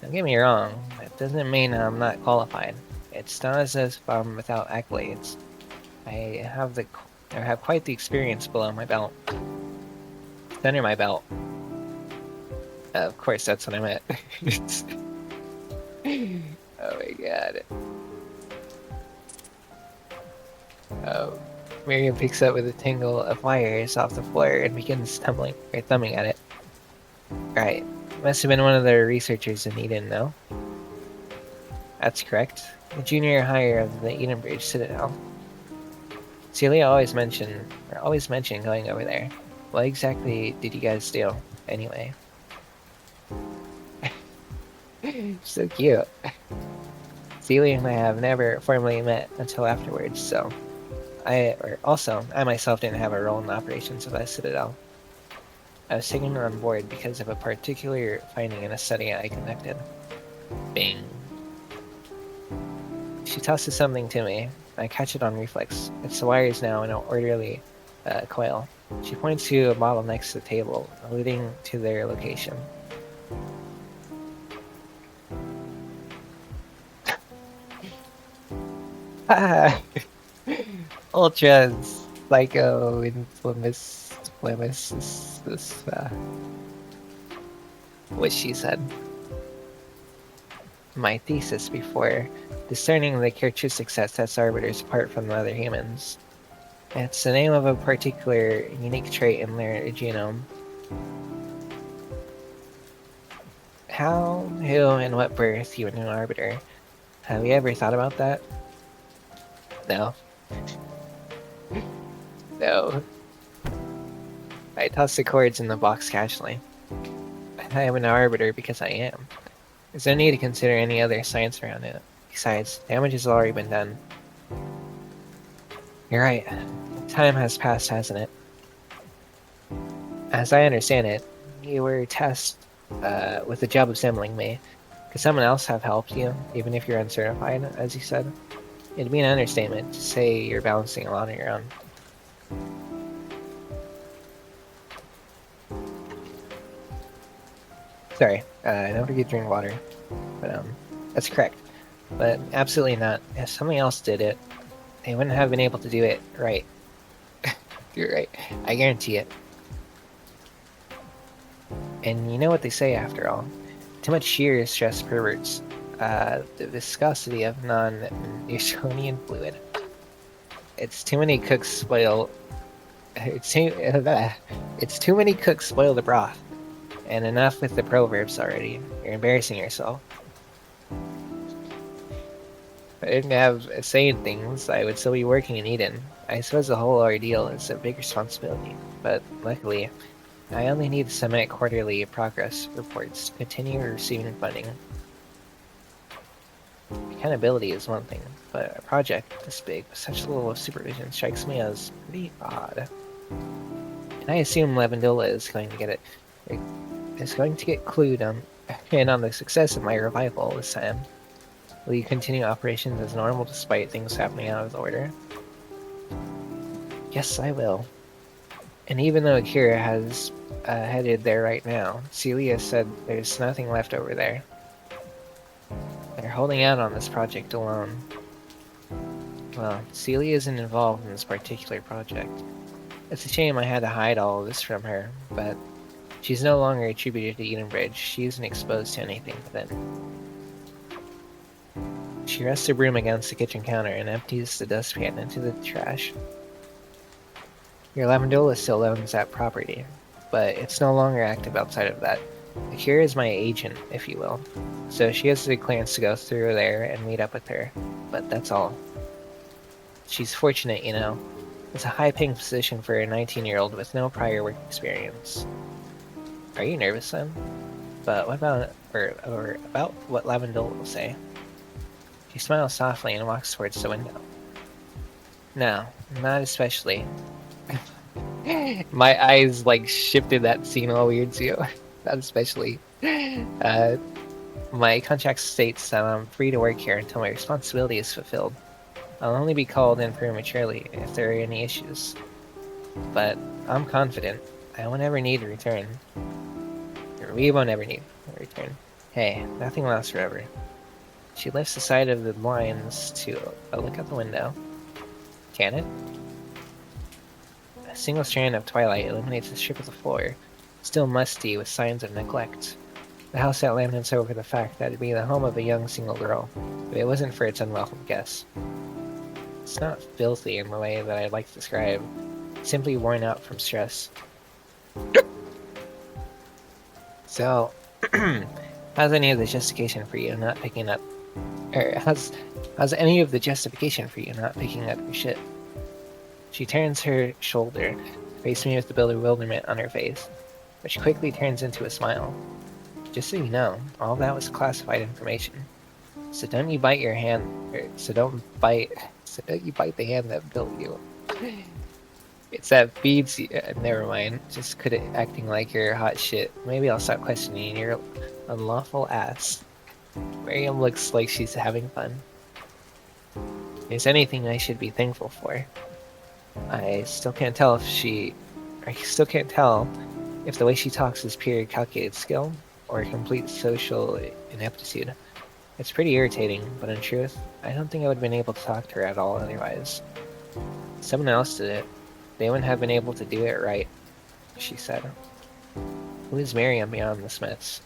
Don't get me wrong, that doesn't mean I'm not qualified. It's not as if I'm without accolades. I have quite the experience below my belt. It's under my belt. Of course, that's what I meant. Oh my god. Oh, Miriam picks up with a tingle of wires off the floor and begins thumbing at it. Right. Must have been one of the researchers in Eden, no? That's correct. The junior hire of the Edenbridge Citadel. Celia always mentioned going over there. What exactly did you guys do, anyway? So cute. Celia and I have never formally met until afterwards, so I myself didn't have a role in the operations of the Citadel. I was taken on board because of a particular finding in a study I conducted. Bing. She tosses something to me. I catch it on reflex. It's the wires now in an orderly coil. She points to a bottle next to the table, alluding to their location. Ultras, Psycho, Infamous, what she said. My thesis before discerning the characteristics that sets arbiters apart from the other humans. It's the name of a particular unique trait in their genome. How, who, and what birth you a new arbiter? Have you ever thought about that? No. No. I toss the cords in the box casually. I am an arbiter because I am. There's no need to consider any other science around it. Besides, damage has already been done. You're right. Time has passed, hasn't it? As I understand it, you were tasked with the job of assembling me. Could someone else have helped you, even if you're uncertified, as you said? It'd be an understatement to say you're balancing a lot on your own. Sorry, don't forget to drink water. But that's correct. But absolutely not. If somebody else did it, they wouldn't have been able to do it right. You're right. I guarantee it. And you know what they say after all. Too much shear stress perverts the viscosity of non-Newtonian fluid. It's too many cooks spoil the broth. And enough with the proverbs already. You're embarrassing yourself. If I didn't have saying things, I would still be working in Eden. I suppose the whole ordeal is a big responsibility, but luckily, I only need to submit quarterly progress reports to continue receiving funding. Accountability is one thing, but a project this big with such little supervision strikes me as pretty odd. And I assume Levendola is going to get clued on the success of my revival this time. Will you continue operations as normal despite things happening out of order? Yes, I will. And even though Akira has headed there right now, Celia said there's nothing left over there. They're holding out on this project alone. Well, Celia isn't involved in this particular project. It's a shame I had to hide all of this from her, but She's no longer attributed to Edenbridge. She isn't exposed to anything within. She rests her broom against the kitchen counter and empties the dustpan into the trash. Your Lavendola still owns that property, but it's no longer active outside of that. Akira is my agent, if you will, so she has the clearance to go through there and meet up with her, but that's all. She's fortunate, you know. It's a high-paying position for a 19-year-old with no prior work experience. Are you nervous then? But what about, or about what Lavendola will say? She smiles softly and walks towards the window. No, not especially. My eyes like shifted that scene all weird too. Not especially. My contract states that I'm free to work here until my responsibility is fulfilled. I'll only be called in prematurely if there are any issues. But I'm confident I won't ever need a return. Or we won't ever need a return. Hey, nothing lasts forever. She lifts the side of the blinds to look out the window. Can it? A single strand of twilight illuminates the strip of the floor, still musty with signs of neglect. The house that laments over the fact that it'd be the home of a young single girl, if it wasn't for its unwelcome guests. It's not filthy in the way that I'd like to describe, simply worn out from stress. So, how's any of the justification for you not picking up, or how's any of the justification for you not picking up your shit? She turns her shoulder, facing me with the bewilderment on her face, which quickly turns into a smile. Just so you know, all that was classified information. So don't you bite your hand, so don't you bite the hand that built you. It's that feeds you. Never mind. Just quit acting like you're hot shit. Maybe I'll stop questioning your unlawful ass. Miriam looks like she's having fun. If there's anything I should be thankful for, I still can't tell if the way she talks is pure calculated skill or complete social ineptitude. It's pretty irritating, but in truth, I don't think I would have been able to talk to her at all otherwise. Someone else did it. They wouldn't have been able to do it right, she said. Who is Miriam beyond the Smiths?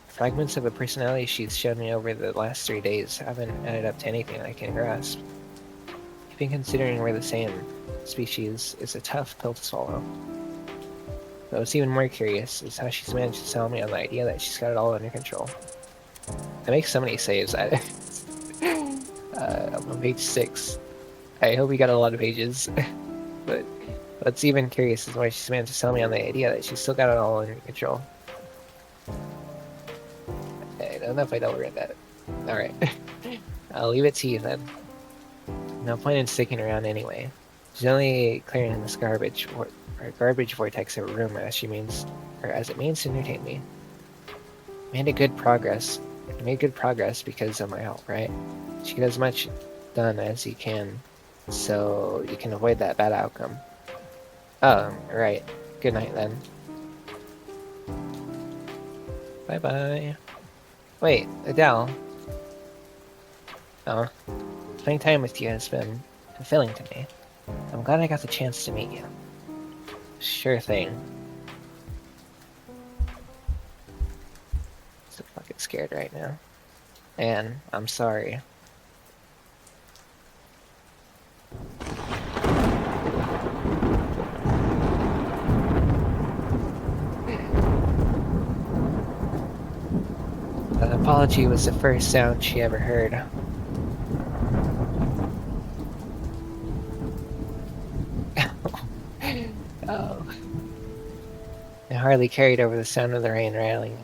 Fragments of a personality she's shown me over the last 3 days haven't added up to anything I can grasp. Even considering we're the same species is a tough pill to swallow. But what's even more curious is how she's managed to sell me on the idea that she's got it all under control. I make so many saves. I'm on page 6. I hope we got a lot of pages. But what's even curious is why she's managed to sell me on the idea that she's still got it all under control. I don't know if I read that. Alright. I'll leave it to you then. No point in sticking around anyway. She's only clearing this garbage vortex of a room as it means to entertain me. Made good progress because of my help, right? She get as much done as you can, so you can avoid that bad outcome. Oh, right. Good night then. Bye-bye. Wait, Adelle. Oh. Spending time with you has been fulfilling to me. I'm glad I got the chance to meet you. Sure thing. So fucking scared right now. And I'm sorry. An apology was the first sound she ever heard. Oh. It hardly carried over the sound of the rain rattling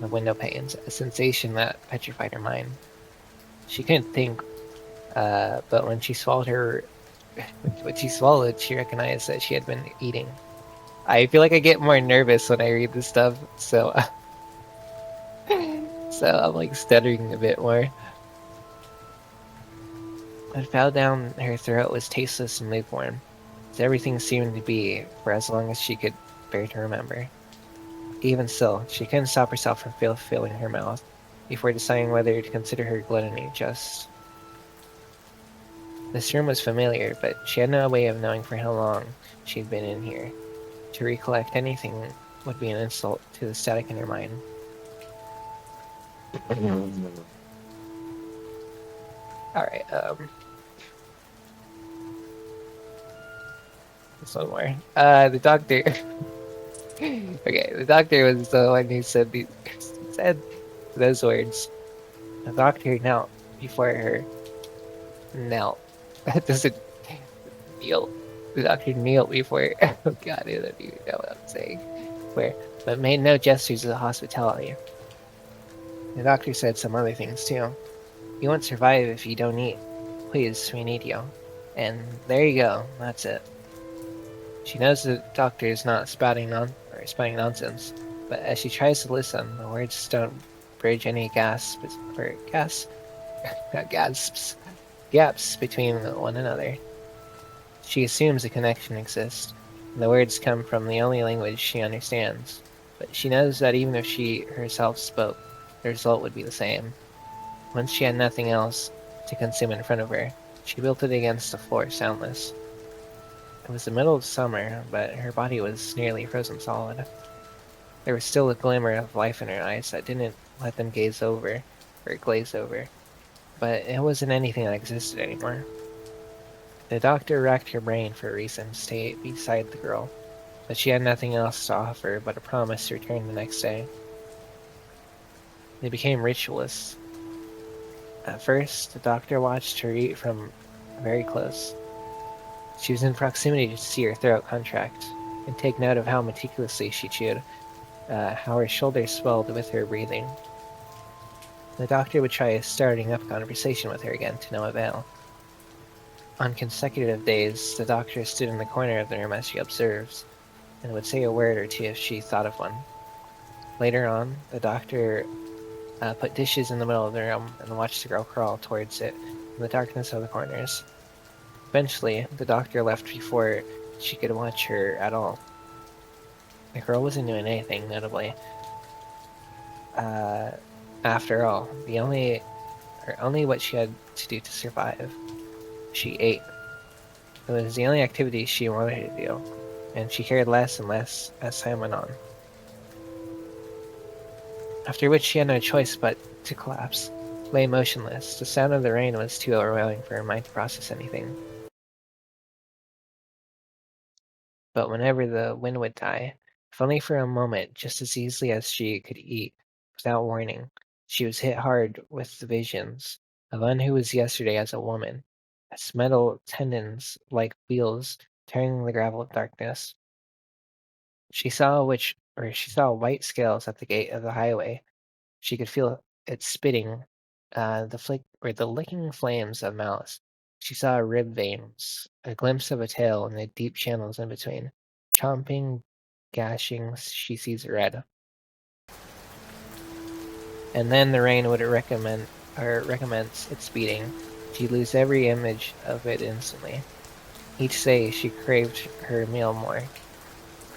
the window panes, a sensation that petrified her mind. She couldn't think, but when she swallowed, she recognized that she had been eating. I feel like I get more nervous when I read this stuff, so I'm like stuttering a bit more. What fell down her throat was tasteless and lukewarm, as everything seemed to be for as long as she could bear to remember. Even still, she couldn't stop herself from filling her mouth before deciding whether to consider her gluttony just. This room was familiar, but she had no way of knowing for how long she'd been in here. To recollect anything would be an insult to the static in her mind. Alright, this one more. The doctor... Okay, the doctor was the one who said those words. The doctor knelt before her. Knelt. That doesn't kneel. The doctor kneeled before her. Oh god, I don't even know what I'm saying. But made no gestures of hospitality. The doctor said some other things too. You won't survive if you don't eat. Please, we need you. And there you go, that's it. She knows the doctor is not spouting nonsense, but as she tries to listen, the words don't bridge any gaps between one another. She assumes a connection exists, and the words come from the only language she understands, but she knows that even if she herself spoke, the result would be the same. Once she had nothing else to consume in front of her, she built it against the floor soundless. It was the middle of summer, but her body was nearly frozen solid. There was still a glimmer of life in her eyes that didn't let them glaze over, but it wasn't anything that existed anymore. The doctor racked her brain for a reason to stay beside the girl, but she had nothing else to offer but a promise to return the next day. They became ritualists. At first, the doctor watched her eat from very close. She was in proximity to see her throat contract, and take note of how meticulously she chewed, how her shoulders swelled with her breathing. The doctor would try starting up a conversation with her again to no avail. On consecutive days, the doctor stood in the corner of the room as she observed, and would say a word or two if she thought of one. Later on, the doctor put dishes in the middle of the room and watched the girl crawl towards it in the darkness of the corners. Eventually, the doctor left before she could watch her at all. The girl wasn't doing anything, notably. After all, only what she had to do to survive. She ate. It was the only activity she wanted to do, and she cared less and less as time went on. After which she had no choice but to collapse, lay motionless. The sound of the rain was too overwhelming for her mind to process anything. But whenever the wind would die, if only for a moment, just as easily as she could eat, without warning, she was hit hard with the visions of one who was yesterday as a woman, as metal tendons like wheels tearing the gravel of darkness. She saw white scales at the gate of the highway. She could feel it spitting, the licking flames of malice. She saw rib veins, a glimpse of a tail, and the deep channels in between. Chomping, gashing, she sees red. And then the rain would recommence its beating. She'd lose every image of it instantly. Each day she craved her meal more.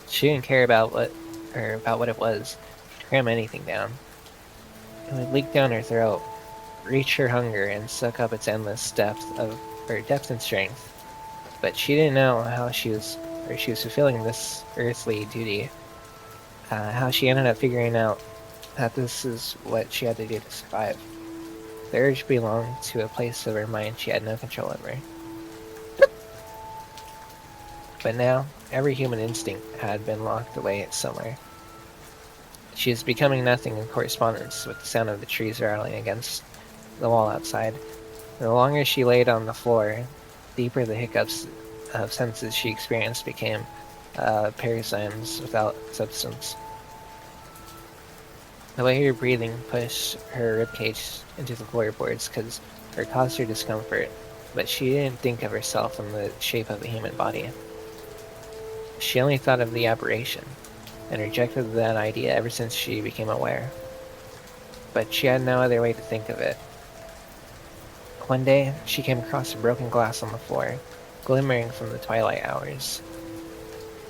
She didn't care about what it was. She'd cram anything down. It would leak down her throat, reach her hunger, and suck up its endless depth and strength. But she didn't know how she was fulfilling this earthly duty. How she ended up figuring out that this is what she had to do to survive. The urge belonged to a place of her mind she had no control over. But now, every human instinct had been locked away somewhere. She was becoming nothing in correspondence with the sound of the trees rattling against the wall outside. The longer she laid on the floor, deeper the hiccups of senses she experienced became parasites without substance. The way her breathing pushed her ribcage into the floorboards caused her discomfort, but she didn't think of herself in the shape of a human body. She only thought of the aberration, and rejected that idea ever since she became aware. But she had no other way to think of it. One day, she came across a broken glass on the floor, glimmering from the twilight hours.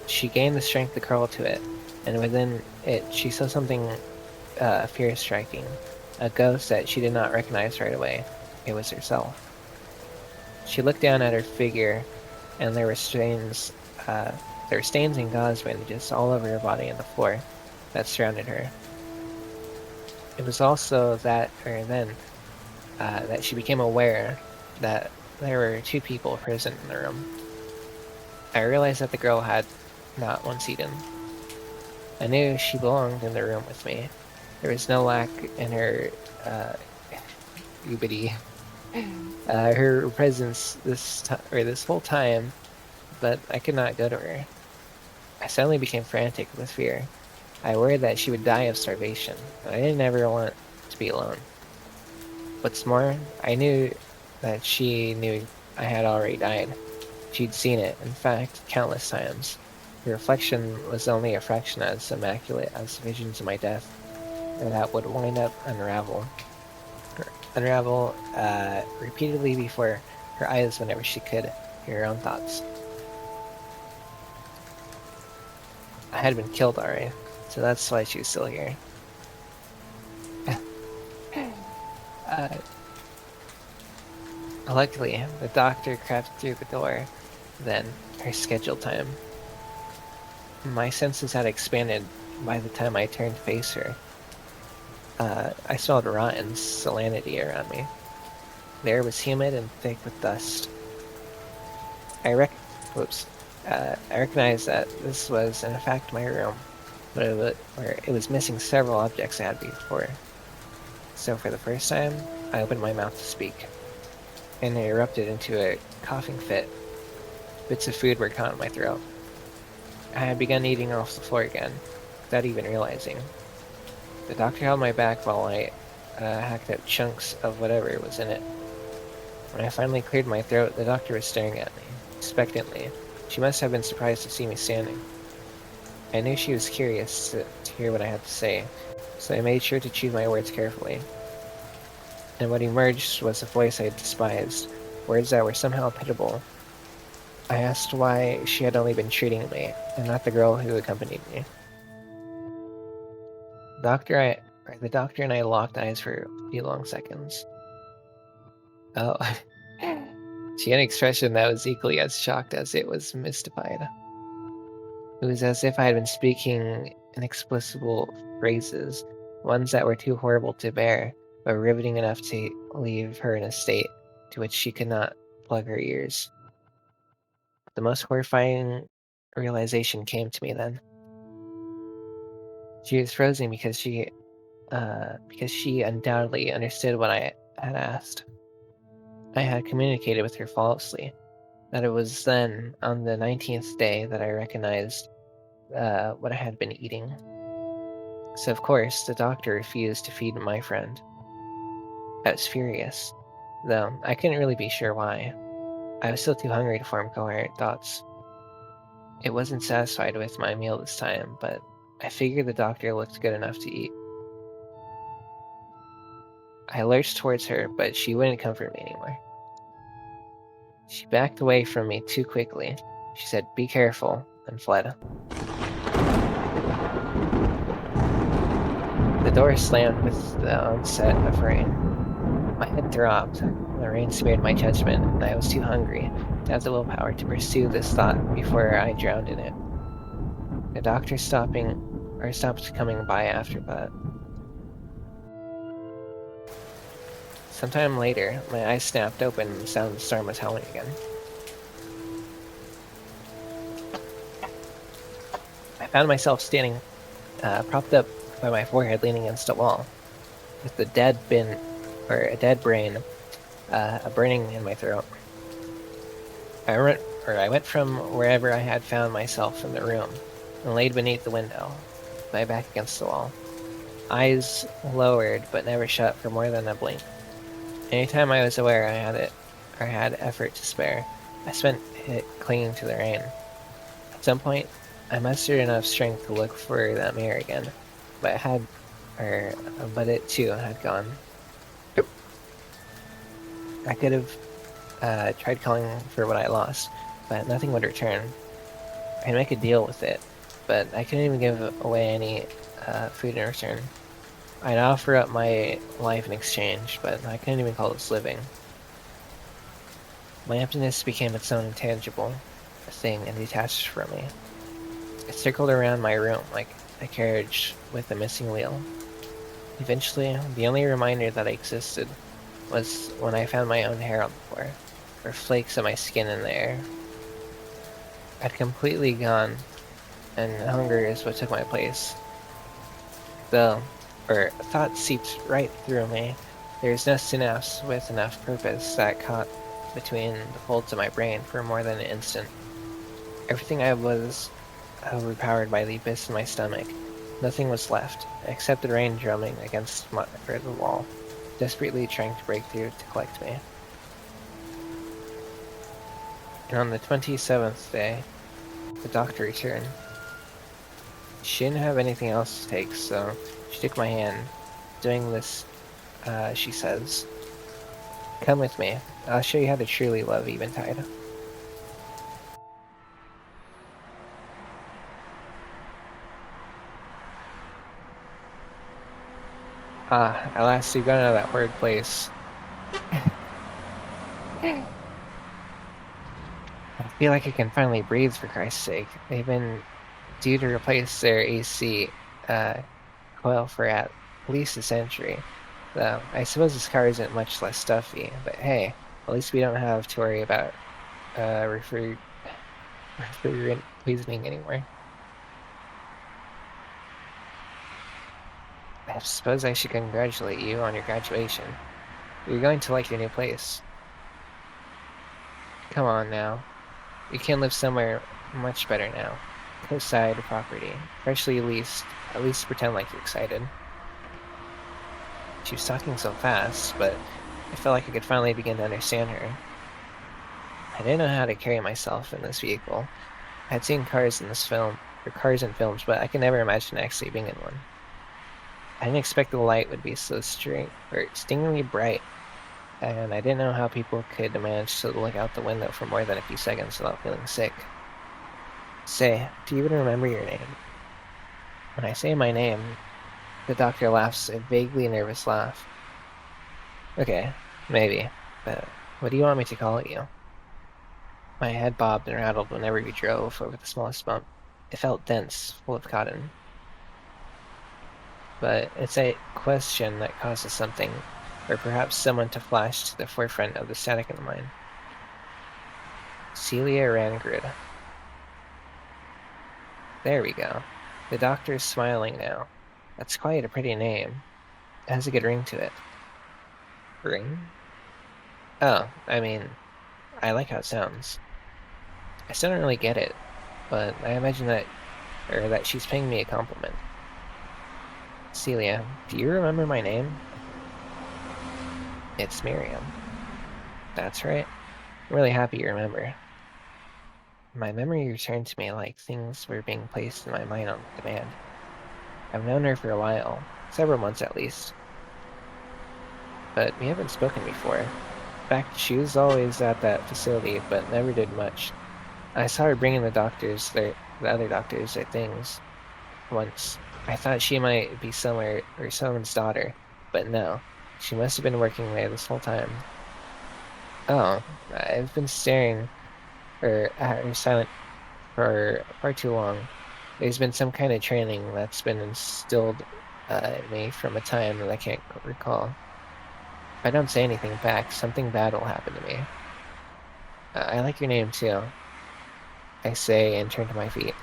She gained the strength to curl to it, and within it she saw something fear-striking, a ghost that she did not recognize right away. It was herself. She looked down at her figure, and there were stains There were stains and gauze bandages all over her body and the floor that surrounded her. It was also then that she became aware that there were 2 people present in the room. I realized that the girl had not once eaten. I knew she belonged in the room with me. There was no lack in her her presence this whole time, but I could not go to her. I suddenly became frantic with fear. I worried that she would die of starvation, and I didn't ever want to be alone. What's more, I knew that she knew I had already died. She'd seen it, in fact, countless times. Her reflection was only a fraction as immaculate as visions of my death, and that would wind up unravel repeatedly before her eyes whenever she could hear her own thoughts. I had been killed already, so that's why she was still here. Luckily, the doctor crept through the door, then her scheduled time. My senses had expanded by the time I turned to face her. I smelled rotten salinity around me. The air was humid and thick with dust. I recognized that this was, in fact, my room, but it was missing several objects I had before. So for the first time, I opened my mouth to speak, and it erupted into a coughing fit. Bits of food were caught in my throat. I had begun eating off the floor again, without even realizing. The doctor held my back while I hacked out chunks of whatever was in it. When I finally cleared my throat, the doctor was staring at me, expectantly. She must have been surprised to see me standing. I knew she was curious to hear what I had to say, so I made sure to choose my words carefully. And what emerged was a voice I despised, words that were somehow pitiable. I asked why she had only been treating me, and not the girl who accompanied me. The doctor and I locked eyes for a few long seconds. Oh, she had an expression that was equally as shocked as it was mystified. It was as if I had been speaking inexplicable phrases, ones that were too horrible to bear, but riveting enough to leave her in a state to which she could not plug her ears. The most horrifying realization came to me then. She was frozen because she undoubtedly understood what I had asked. I had communicated with her falsely, that it was then, on the 19th day, that I recognized what I had been eating. So of course, the doctor refused to feed my friend. I was furious, though I couldn't really be sure why. I was still too hungry to form coherent thoughts. It wasn't satisfied with my meal this time, but I figured the doctor looked good enough to eat. I lurched towards her, but she wouldn't comfort me anymore. She backed away from me too quickly. She said, "Be careful," and fled. The door slammed with the onset of rain. My head throbbed. The rain smeared my judgment, and I was too hungry to have the willpower to pursue this thought before I drowned in it. The doctor stopped coming by after that. Sometime later, my eyes snapped open and the sound of the storm was howling again. I found myself standing, propped up by my forehead, leaning against a wall, with a dead brain, burning in my throat. I went from wherever I had found myself in the room, and laid beneath the window, my back against the wall, eyes lowered but never shut for more than a blink. Anytime I was aware I had effort to spare, I spent it clinging to the rain. At some point, I mustered enough strength to look for that mirror again, but it too had gone. I could have tried calling for what I lost, but nothing would return. I'd make a deal with it, but I couldn't even give away any food in return. I'd offer up my life in exchange, but I couldn't even call this living. My emptiness became its own intangible thing and detached from me. It circled around my room like a carriage with a missing wheel. Eventually, the only reminder that I existed was when I found my own hair on the floor, or flakes of my skin in the air. I'd completely gone, and hunger is what took my place. Though, or thought seeped right through me, there's no synapse with enough purpose that caught between the folds of my brain for more than an instant. Everything I was overpowered by the abyss in my stomach. Nothing was left, except the rain drumming against the wall, desperately trying to break through to collect me. And on the 27th day, the doctor returned. She didn't have anything else to take, so she took my hand. Doing this, she says, "Come with me. I'll show you how to truly love Eventide." Ah, at last we've gotten out of that horrid place. I feel like I can finally breathe, for Christ's sake. They've been due to replace their AC coil for at least a century. Though, I suppose this car isn't much less stuffy, but hey, at least we don't have to worry about refrigerant poisoning anymore. I suppose I should congratulate you on your graduation. You're going to like your new place. Come on now. You can live somewhere much better now. Coastside property, freshly leased. At least pretend like you're excited. She was talking so fast, but I felt like I could finally begin to understand her. I didn't know how to carry myself in this vehicle. I had seen cars in this film, or cars in films, but I could never imagine actually being in one. I didn't expect the light would be so stingingly bright, and I didn't know how people could manage to look out the window for more than a few seconds without feeling sick. Say, do you even remember your name? When I say my name, the doctor laughs a vaguely nervous laugh. Okay, maybe, but what do you want me to call you? My head bobbed and rattled whenever we drove over the smallest bump. It felt dense, full of cotton. But it's a question that causes something, or perhaps someone to flash to the forefront of the static in the mind. Celia Rangrid. There we go. The doctor's smiling now. That's quite a pretty name. It has a good ring to it. Ring? Oh, I mean, I like how it sounds. I still don't really get it, but I imagine that she's paying me a compliment. Celia, do you remember my name? It's Miriam. That's right. I'm really happy you remember. My memory returned to me like things were being placed in my mind on demand. I've known her for a while, several months at least, but we haven't spoken before. In fact, she was always at that facility, but never did much. I saw her bringing the other doctors, their things once. I thought she might be somewhere or someone's daughter, but no, she must have been working there this whole time. Oh, I've been staring at her silent for far too long. There's been some kind of training that's been instilled in me from a time that I can't recall. If I don't say anything back, something bad will happen to me. I like your name too, I say and turn to my feet.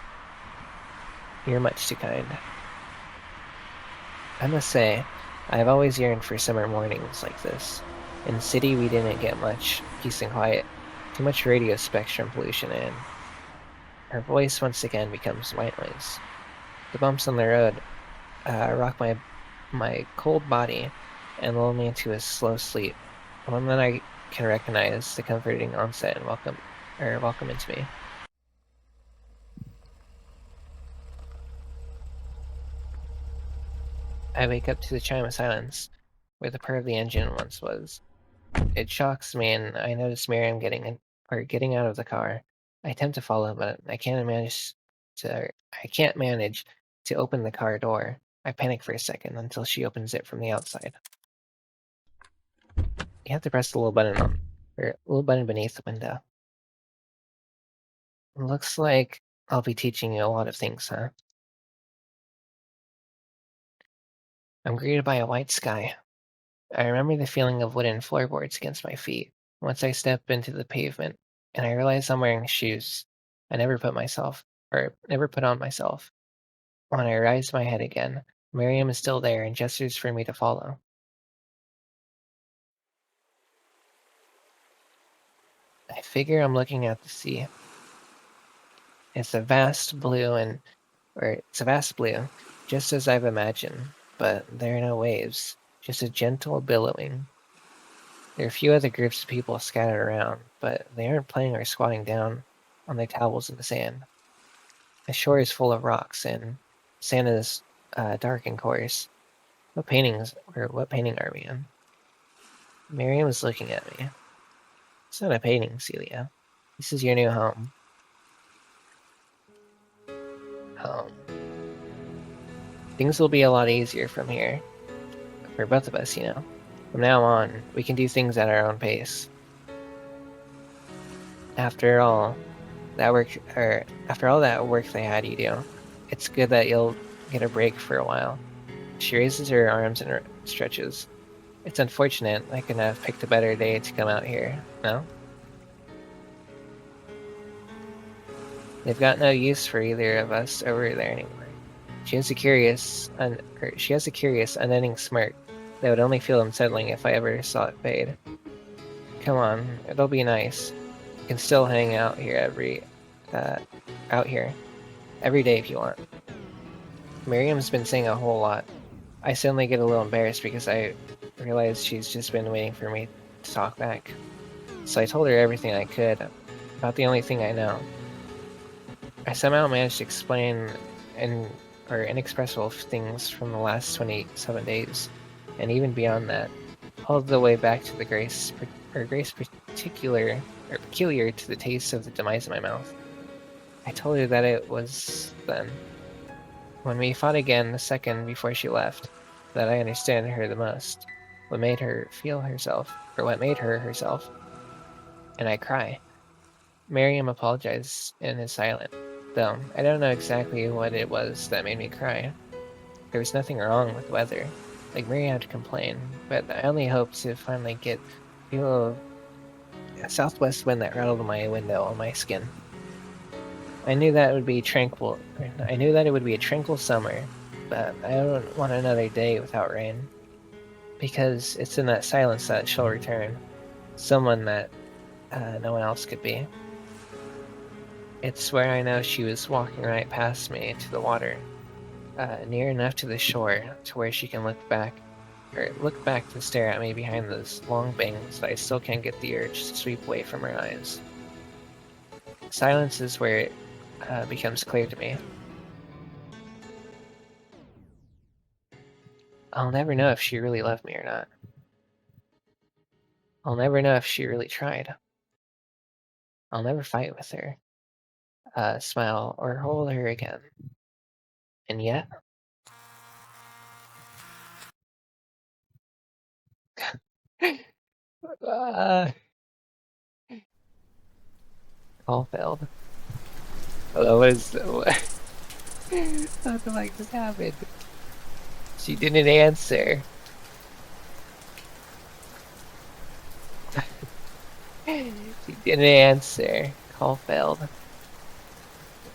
You're much too kind. I must say, I've always yearned for summer mornings like this. In the city, we didn't get much peace and quiet, too much radio spectrum pollution, and her voice once again becomes white noise. The bumps on the road rock my cold body and lull me into a slow sleep, one that I can recognize the comforting onset and welcome into me. I wake up to the chime of silence, where the purr of the engine once was. It shocks me, and I notice Miriam getting out of the car. I attempt to follow, but I can't manage to open the car door. I panic for a second until she opens it from the outside. You have to press the little button beneath the window. It looks like I'll be teaching you a lot of things, huh? I'm greeted by a white sky. I remember the feeling of wooden floorboards against my feet once I step into the pavement, and I realize I'm wearing shoes I never put on myself. When I raise my head again, Miriam is still there and gestures for me to follow. I figure I'm looking at the sea. It's a vast blue, just as I've imagined, but there are no waves, just a gentle billowing. There are a few other groups of people scattered around, but they aren't playing or squatting down on their towels in the sand. The shore is full of rocks, and sand is dark and coarse. What painting are we in? Miriam is looking at me. It's not a painting, Celia. This is your new home. Home. Things will be a lot easier from here. For both of us, you know. From now on, we can do things at our own pace. After all that work they had you do, it's good that you'll get a break for a while. She raises her arms and stretches. It's unfortunate I couldn't have picked a better day to come out here, no? They've got no use for either of us over there anymore. She has a curious, unending smirk that would only feel unsettling if I ever saw it fade. Come on, it'll be nice. You can still hang out here every day if you want. Miriam's been saying a whole lot. I suddenly get a little embarrassed because I realize she's just been waiting for me to talk back. So I told her everything I could about the only thing I know. I somehow managed to explain inexpressible things from the last 27 days, and even beyond that, all the way back to the grace peculiar to the taste of the demise in my mouth. I told her that it was then, when we fought again the second before she left, that I understood her the most, what made her herself, and I cry. Miriam apologized and is silent, though I don't know exactly what it was that made me cry. There was nothing wrong with the weather, like Miriam had to complain, but I only hoped to finally feel a southwest wind that rattled my window on my skin. I knew that it would be a tranquil summer, but I don't want another day without rain, because it's in that silence that she'll return, someone that no one else could be. It's where I know she was walking right past me to the water, near enough to the shore to where she can look back to stare at me behind those long bangs that I still can't get the urge to sweep away from her eyes. Silence is where it becomes clear to me. I'll never know if she really loved me or not. I'll never know if she really tried. I'll never fight with her, smile, or hold her again. And yet, all failed. What something like this happened? She didn't answer. She didn't answer. Call failed.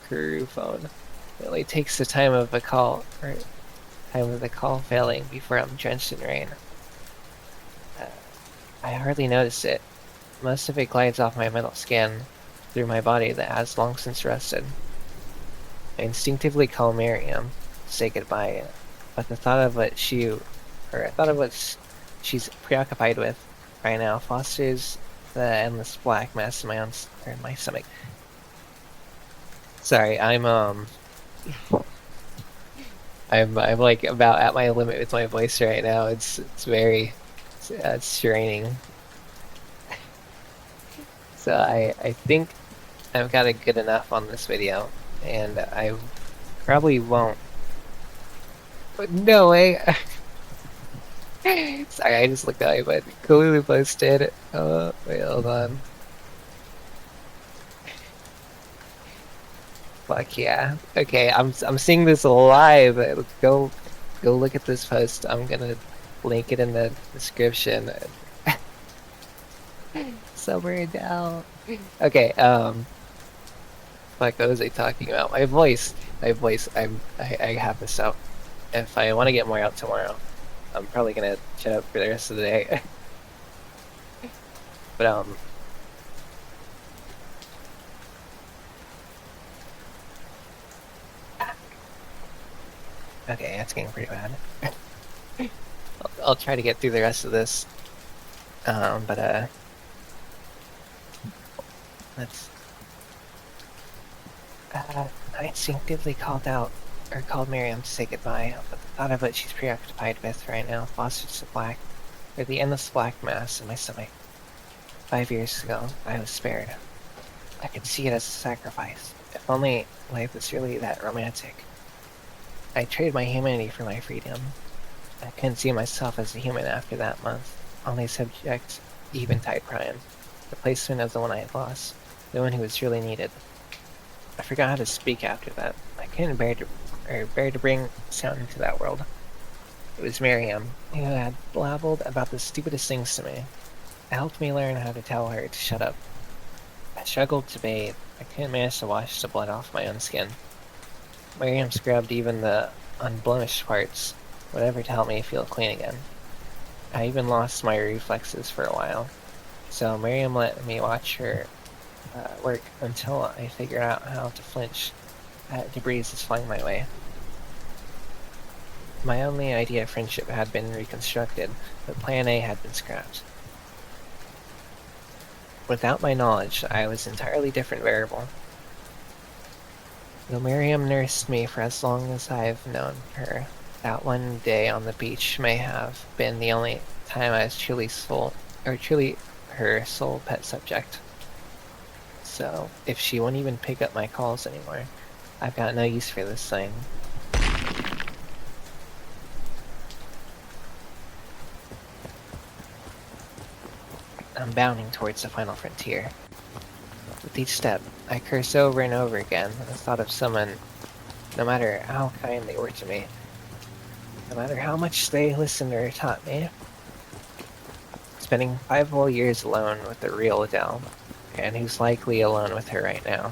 Crew phone. It only takes the time of the call failing before I'm drenched in rain. I hardly notice it. Most of it glides off my mental skin through my body that has long since rested. I instinctively call Miriam to say goodbye, but the thought of what she's preoccupied with right now fosters the endless black mess in my stomach. Sorry, I'm like about at my limit with my voice right now. It's straining. So I think I've got it good enough on this video, and I probably won't. But no way. Sorry, I just looked at it, but Kolulu posted. Wait, hold on. Fuck yeah. Okay, I'm seeing this live. Go look at this post. I'm gonna link it in the description. Somewhere down. Okay, fuck, what was I talking about? My voice. I have this out. If I want to get more out tomorrow, I'm probably gonna shut up for the rest of the day. But okay, that's getting pretty bad. I'll try to get through the rest of this. But let's. I instinctively called Miriam to say goodbye, but the thought of what she's preoccupied with right now fosters the endless black mass in my stomach. 5 years ago, I was spared. I could see it as a sacrifice. If only life was really that romantic. I traded my humanity for my freedom. I couldn't see myself as a human after that month, only subject to Eventide Prime, the replacement of the one I had lost, the one who was really needed. I forgot how to speak after that. I couldn't bear to bring sound into that world. It was Miriam, who had blabbled about the stupidest things to me. It helped me learn how to tell her to shut up. I struggled to bathe. I couldn't manage to wash the blood off my own skin. Miriam scrubbed even the unblemished parts, whatever to help me feel clean again. I even lost my reflexes for a while, so Miriam let me watch her work until I figured out how to flinch at debris that's flying my way. My only idea of friendship had been reconstructed, but Plan A had been scrapped. Without my knowledge, I was an entirely different variable. Though Miriam nursed me for as long as I've known her, that one day on the beach may have been the only time I was truly her sole pet subject. So, if she won't even pick up my calls anymore, I've got no use for this thing. I'm bounding towards the final frontier. With each step, I curse over and over again the thought of someone, no matter how kind they were to me, no matter how much they listened or taught me. Spending 5 whole years alone with the real Adelle, and who's likely alone with her right now.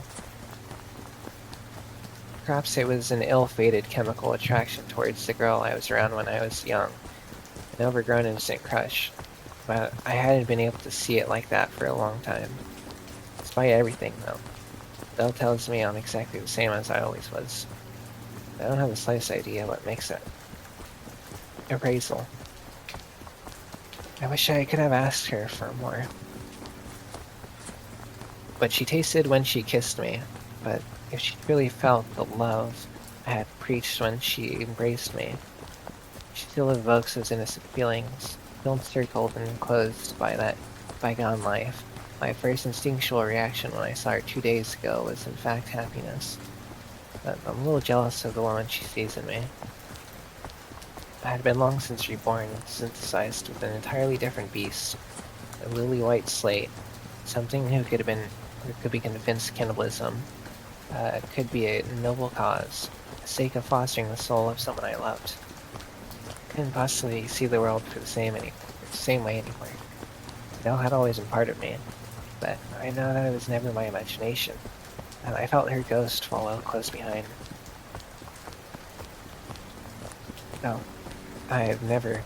Perhaps it was an ill-fated chemical attraction towards the girl I was around when I was young, an overgrown innocent crush, but I hadn't been able to see it like that for a long time. Despite everything, though, Belle tells me I'm exactly the same as I always was. I don't have the slightest idea what makes it. Appraisal. I wish I could have asked her for more. What she tasted when she kissed me, but if she really felt the love I had preached when she embraced me, she still evokes those innocent feelings, still encircled and enclosed by that bygone life. My first instinctual reaction when I saw her 2 days ago was in fact happiness. But I'm a little jealous of the woman she sees in me. I had been long since reborn, synthesized with an entirely different beast, a lily-white slate, something who could be convinced cannibalism could be a noble cause, for the sake of fostering the soul of someone I loved. I couldn't possibly see the world for the same way anymore. Adelle had always been part of me, but I know that it was never my imagination, and I felt her ghost follow close behind. No, I've never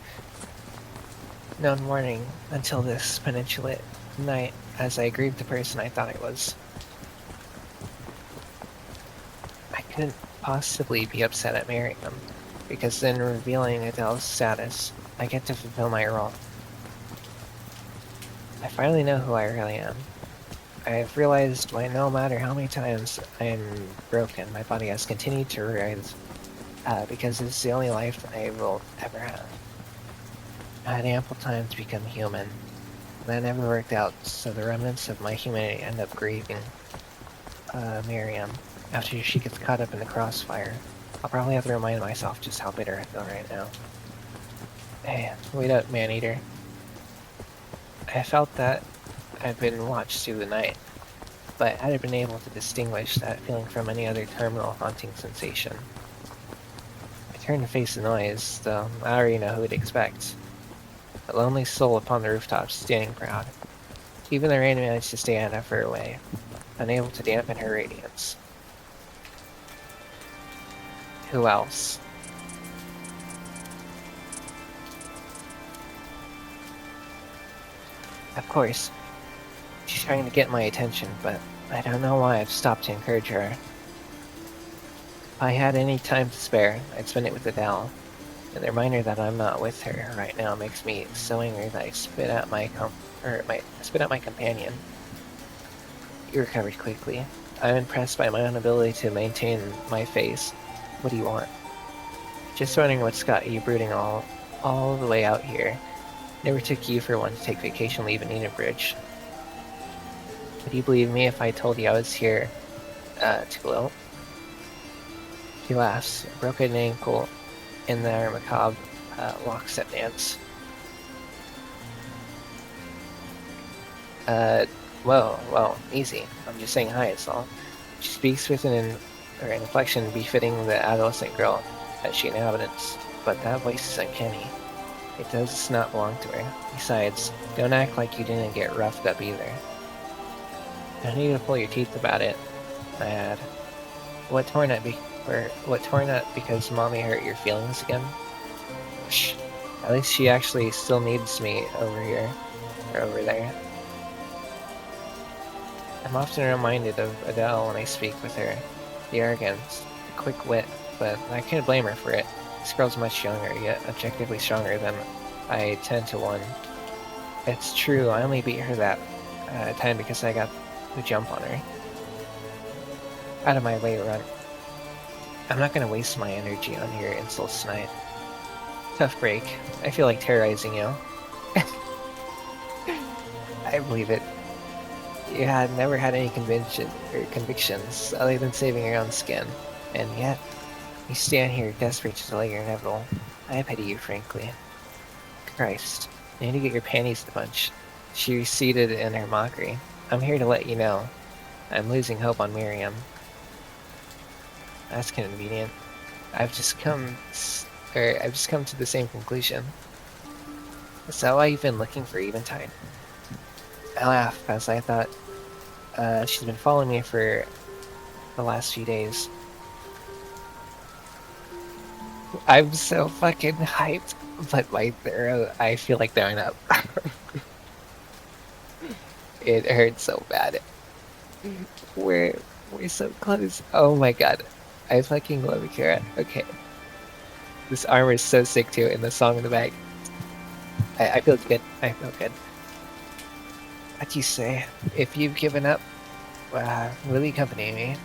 known morning until this peninsula night as I grieved the person I thought I was. I couldn't possibly be upset at marrying him, because in revealing Adelle's status, I get to fulfill my role. I finally know who I really am. I've realized why no matter how many times I am broken, my body has continued to rise, because it's the only life that I will ever have. I had ample time to become human. That never worked out, so the remnants of my humanity end up grieving Miriam after she gets caught up in the crossfire. I'll probably have to remind myself just how bitter I feel right now. Hey, wait up, man-eater. I felt that I'd been watched through the night. but hadn't been able to distinguish that feeling from any other terminal haunting sensation. I turned to face the noise, though I already know who to expect. A lonely soul upon the rooftop, standing proud. Even the rain managed to stay out of her way, unable to dampen her radiance. Who else? Of course, she's trying to get my attention, but I don't know why I've stopped to encourage her. If I had any time to spare, I'd spend it with Adelle, and the reminder that I'm not with her right now makes me so angry that I spit out my companion. You recovered quickly. I'm impressed by my own ability to maintain my face. What do you want? Just wondering what's got you brooding all the way out here. Never took you for one to take vacation leave in Enidbridge. Would you believe me if I told you I was here to gloat? He laughs, a broken ankle in their macabre lockstep dance. Well, easy. I'm just saying hi, it's all. She speaks with an inflection befitting the adolescent girl that she inhabits, but that voice is uncanny. It does not belong to her. Besides, don't act like you didn't get roughed up either. Don't need to pull your teeth about it, I add. What torn up because mommy hurt your feelings again? Shh. At least she actually still needs me over here, or over there. I'm often reminded of Adelle when I speak with her. The arrogance, the quick wit, but I can't blame her for it. This girl's much younger, yet objectively stronger than I 10 to 1. It's true, I only beat her that time because I got the jump on her. Out of my way, run. I'm not gonna waste my energy on your insults tonight. Tough break. I feel like terrorizing you. I believe it. You had never had any convictions other than saving your own skin, and yet you stand here desperate to delay your inevitable. I pity you, frankly. Christ, you need to get your panties to bunch. She receded in her mockery. I'm here to let you know. I'm losing hope on Miriam. That's convenient. I've just come to the same conclusion. Is that why you've been looking for Eventide? I laugh as I thought she's been following me for the last few days. I'm so fucking hyped, but my throat, I feel like throwing up. It hurts so bad. We're so close. Oh my god. I fucking love Akira. Okay. This armor is so sick too, and the song in the back. I feel good. I feel good. What do you say? If you've given up, will you accompany me?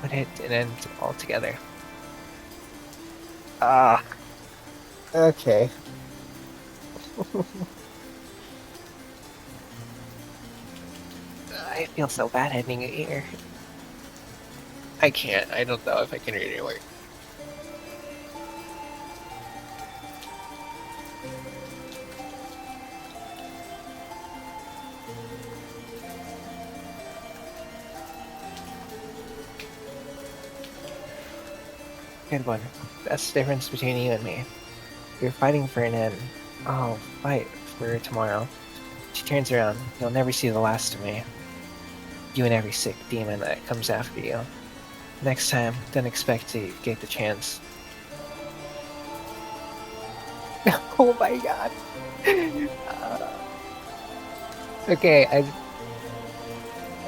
Put it an end altogether. Ah. Okay. I feel so bad ending it here. I can't. I don't know if I can read anymore. Good one. That's the difference between you and me. You're fighting for an end. I'll fight for tomorrow. She turns around. You'll never see the last of me. You and every sick demon that comes after you. Next time, don't expect to get the chance. Oh my god. Okay,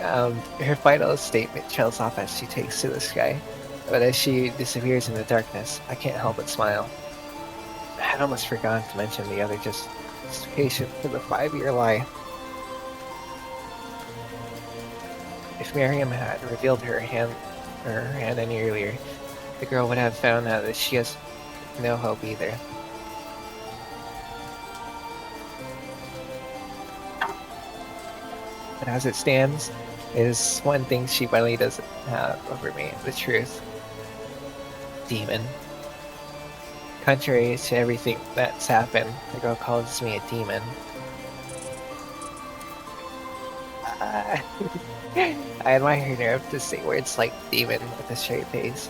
her final statement trails off as she takes to the sky. But as she disappears in the darkness, I can't help but smile. I had almost forgotten to mention the other justification for the 5-year lie. If Miriam had revealed her hand any earlier, the girl would have found out that she has no hope either. But as it stands, it is one thing she finally doesn't have over me, the truth. Demon. Contrary to everything that's happened, the girl calls me a demon. I admire her nerve to say words like demon with a straight face.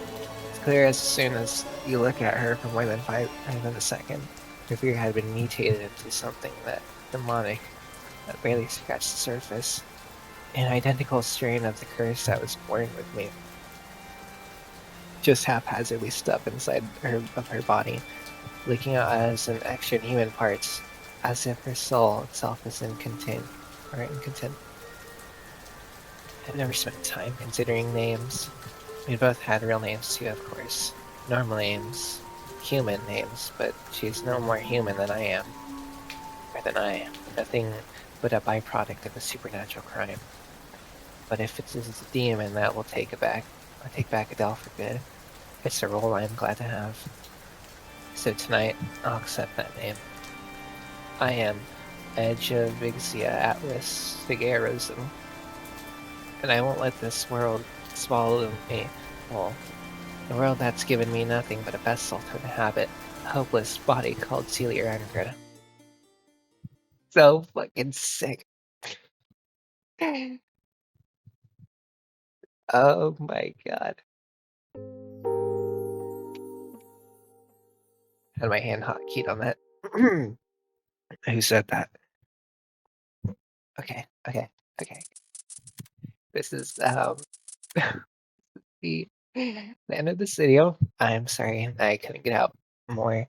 It's clear as soon as you look at her for more than a second, her figure had been mutated into something that demonic that barely scratched the surface. An identical strain of the curse that was born with me, just haphazardly stuck inside her body, leaking out as an extra human parts, as if her soul itself is incontent. I've never spent time considering names. We both had real names too, of course. Normal names, human names, but she's no more human than I am. Or than I am. Nothing but a byproduct of a supernatural crime. But if it's a demon, that will take back Adele for good. It's a role I'm glad to have. So tonight, I'll accept that name. I am Edge of Ixia Atlas SeigaRozen. And I won't let this world swallow me whole. The world that's given me nothing but a vessel to inhabit, a hopeless body called Celia Angra. So fucking sick. Oh my god. Had my hand hotkeyed on that. Who said that? Okay. This is the end of this video. I'm sorry I couldn't get out more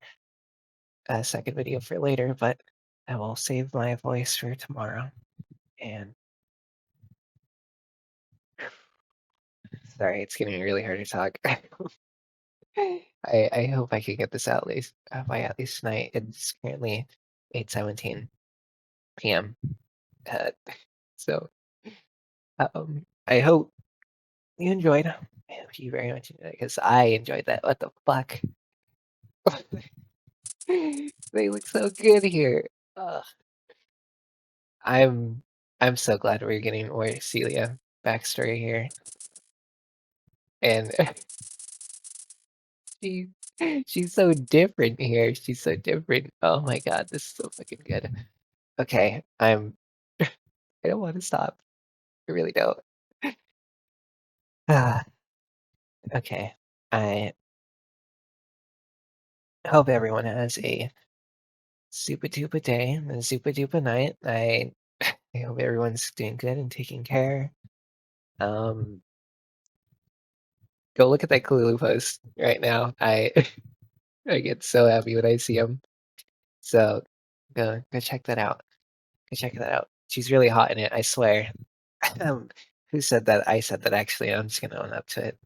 second video for later, but I will save my voice for tomorrow. And sorry, it's getting really hard to talk. I hope I can get this out by at least tonight. It's currently 8:17 p.m. So I hope you enjoyed. I hope you very much enjoyed because I enjoyed that. What the fuck? They look so good here. Ugh. I'm so glad we're getting more Celia backstory here. And she she's so different here. She's so different. Oh my god, this is so fucking good. Okay, I don't want to stop. I really don't. Ah, okay. I hope everyone has a super duper day and a super duper night. I hope everyone's doing good and taking care. Go look at that Kolulu post right now. I get so happy when I see him. So go check that out. Go check that out. She's really hot in it, I swear. Um, who said that? I said that actually. I'm just gonna own up to it.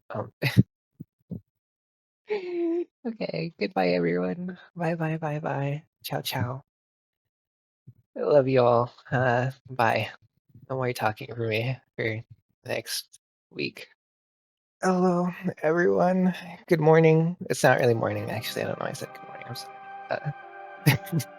Okay, goodbye everyone. Bye. Ciao ciao. I love you all. Bye. No more talking for me for next week. Hello, everyone. Good morning. It's not really morning, actually. I don't know why I said good morning. I'm sorry.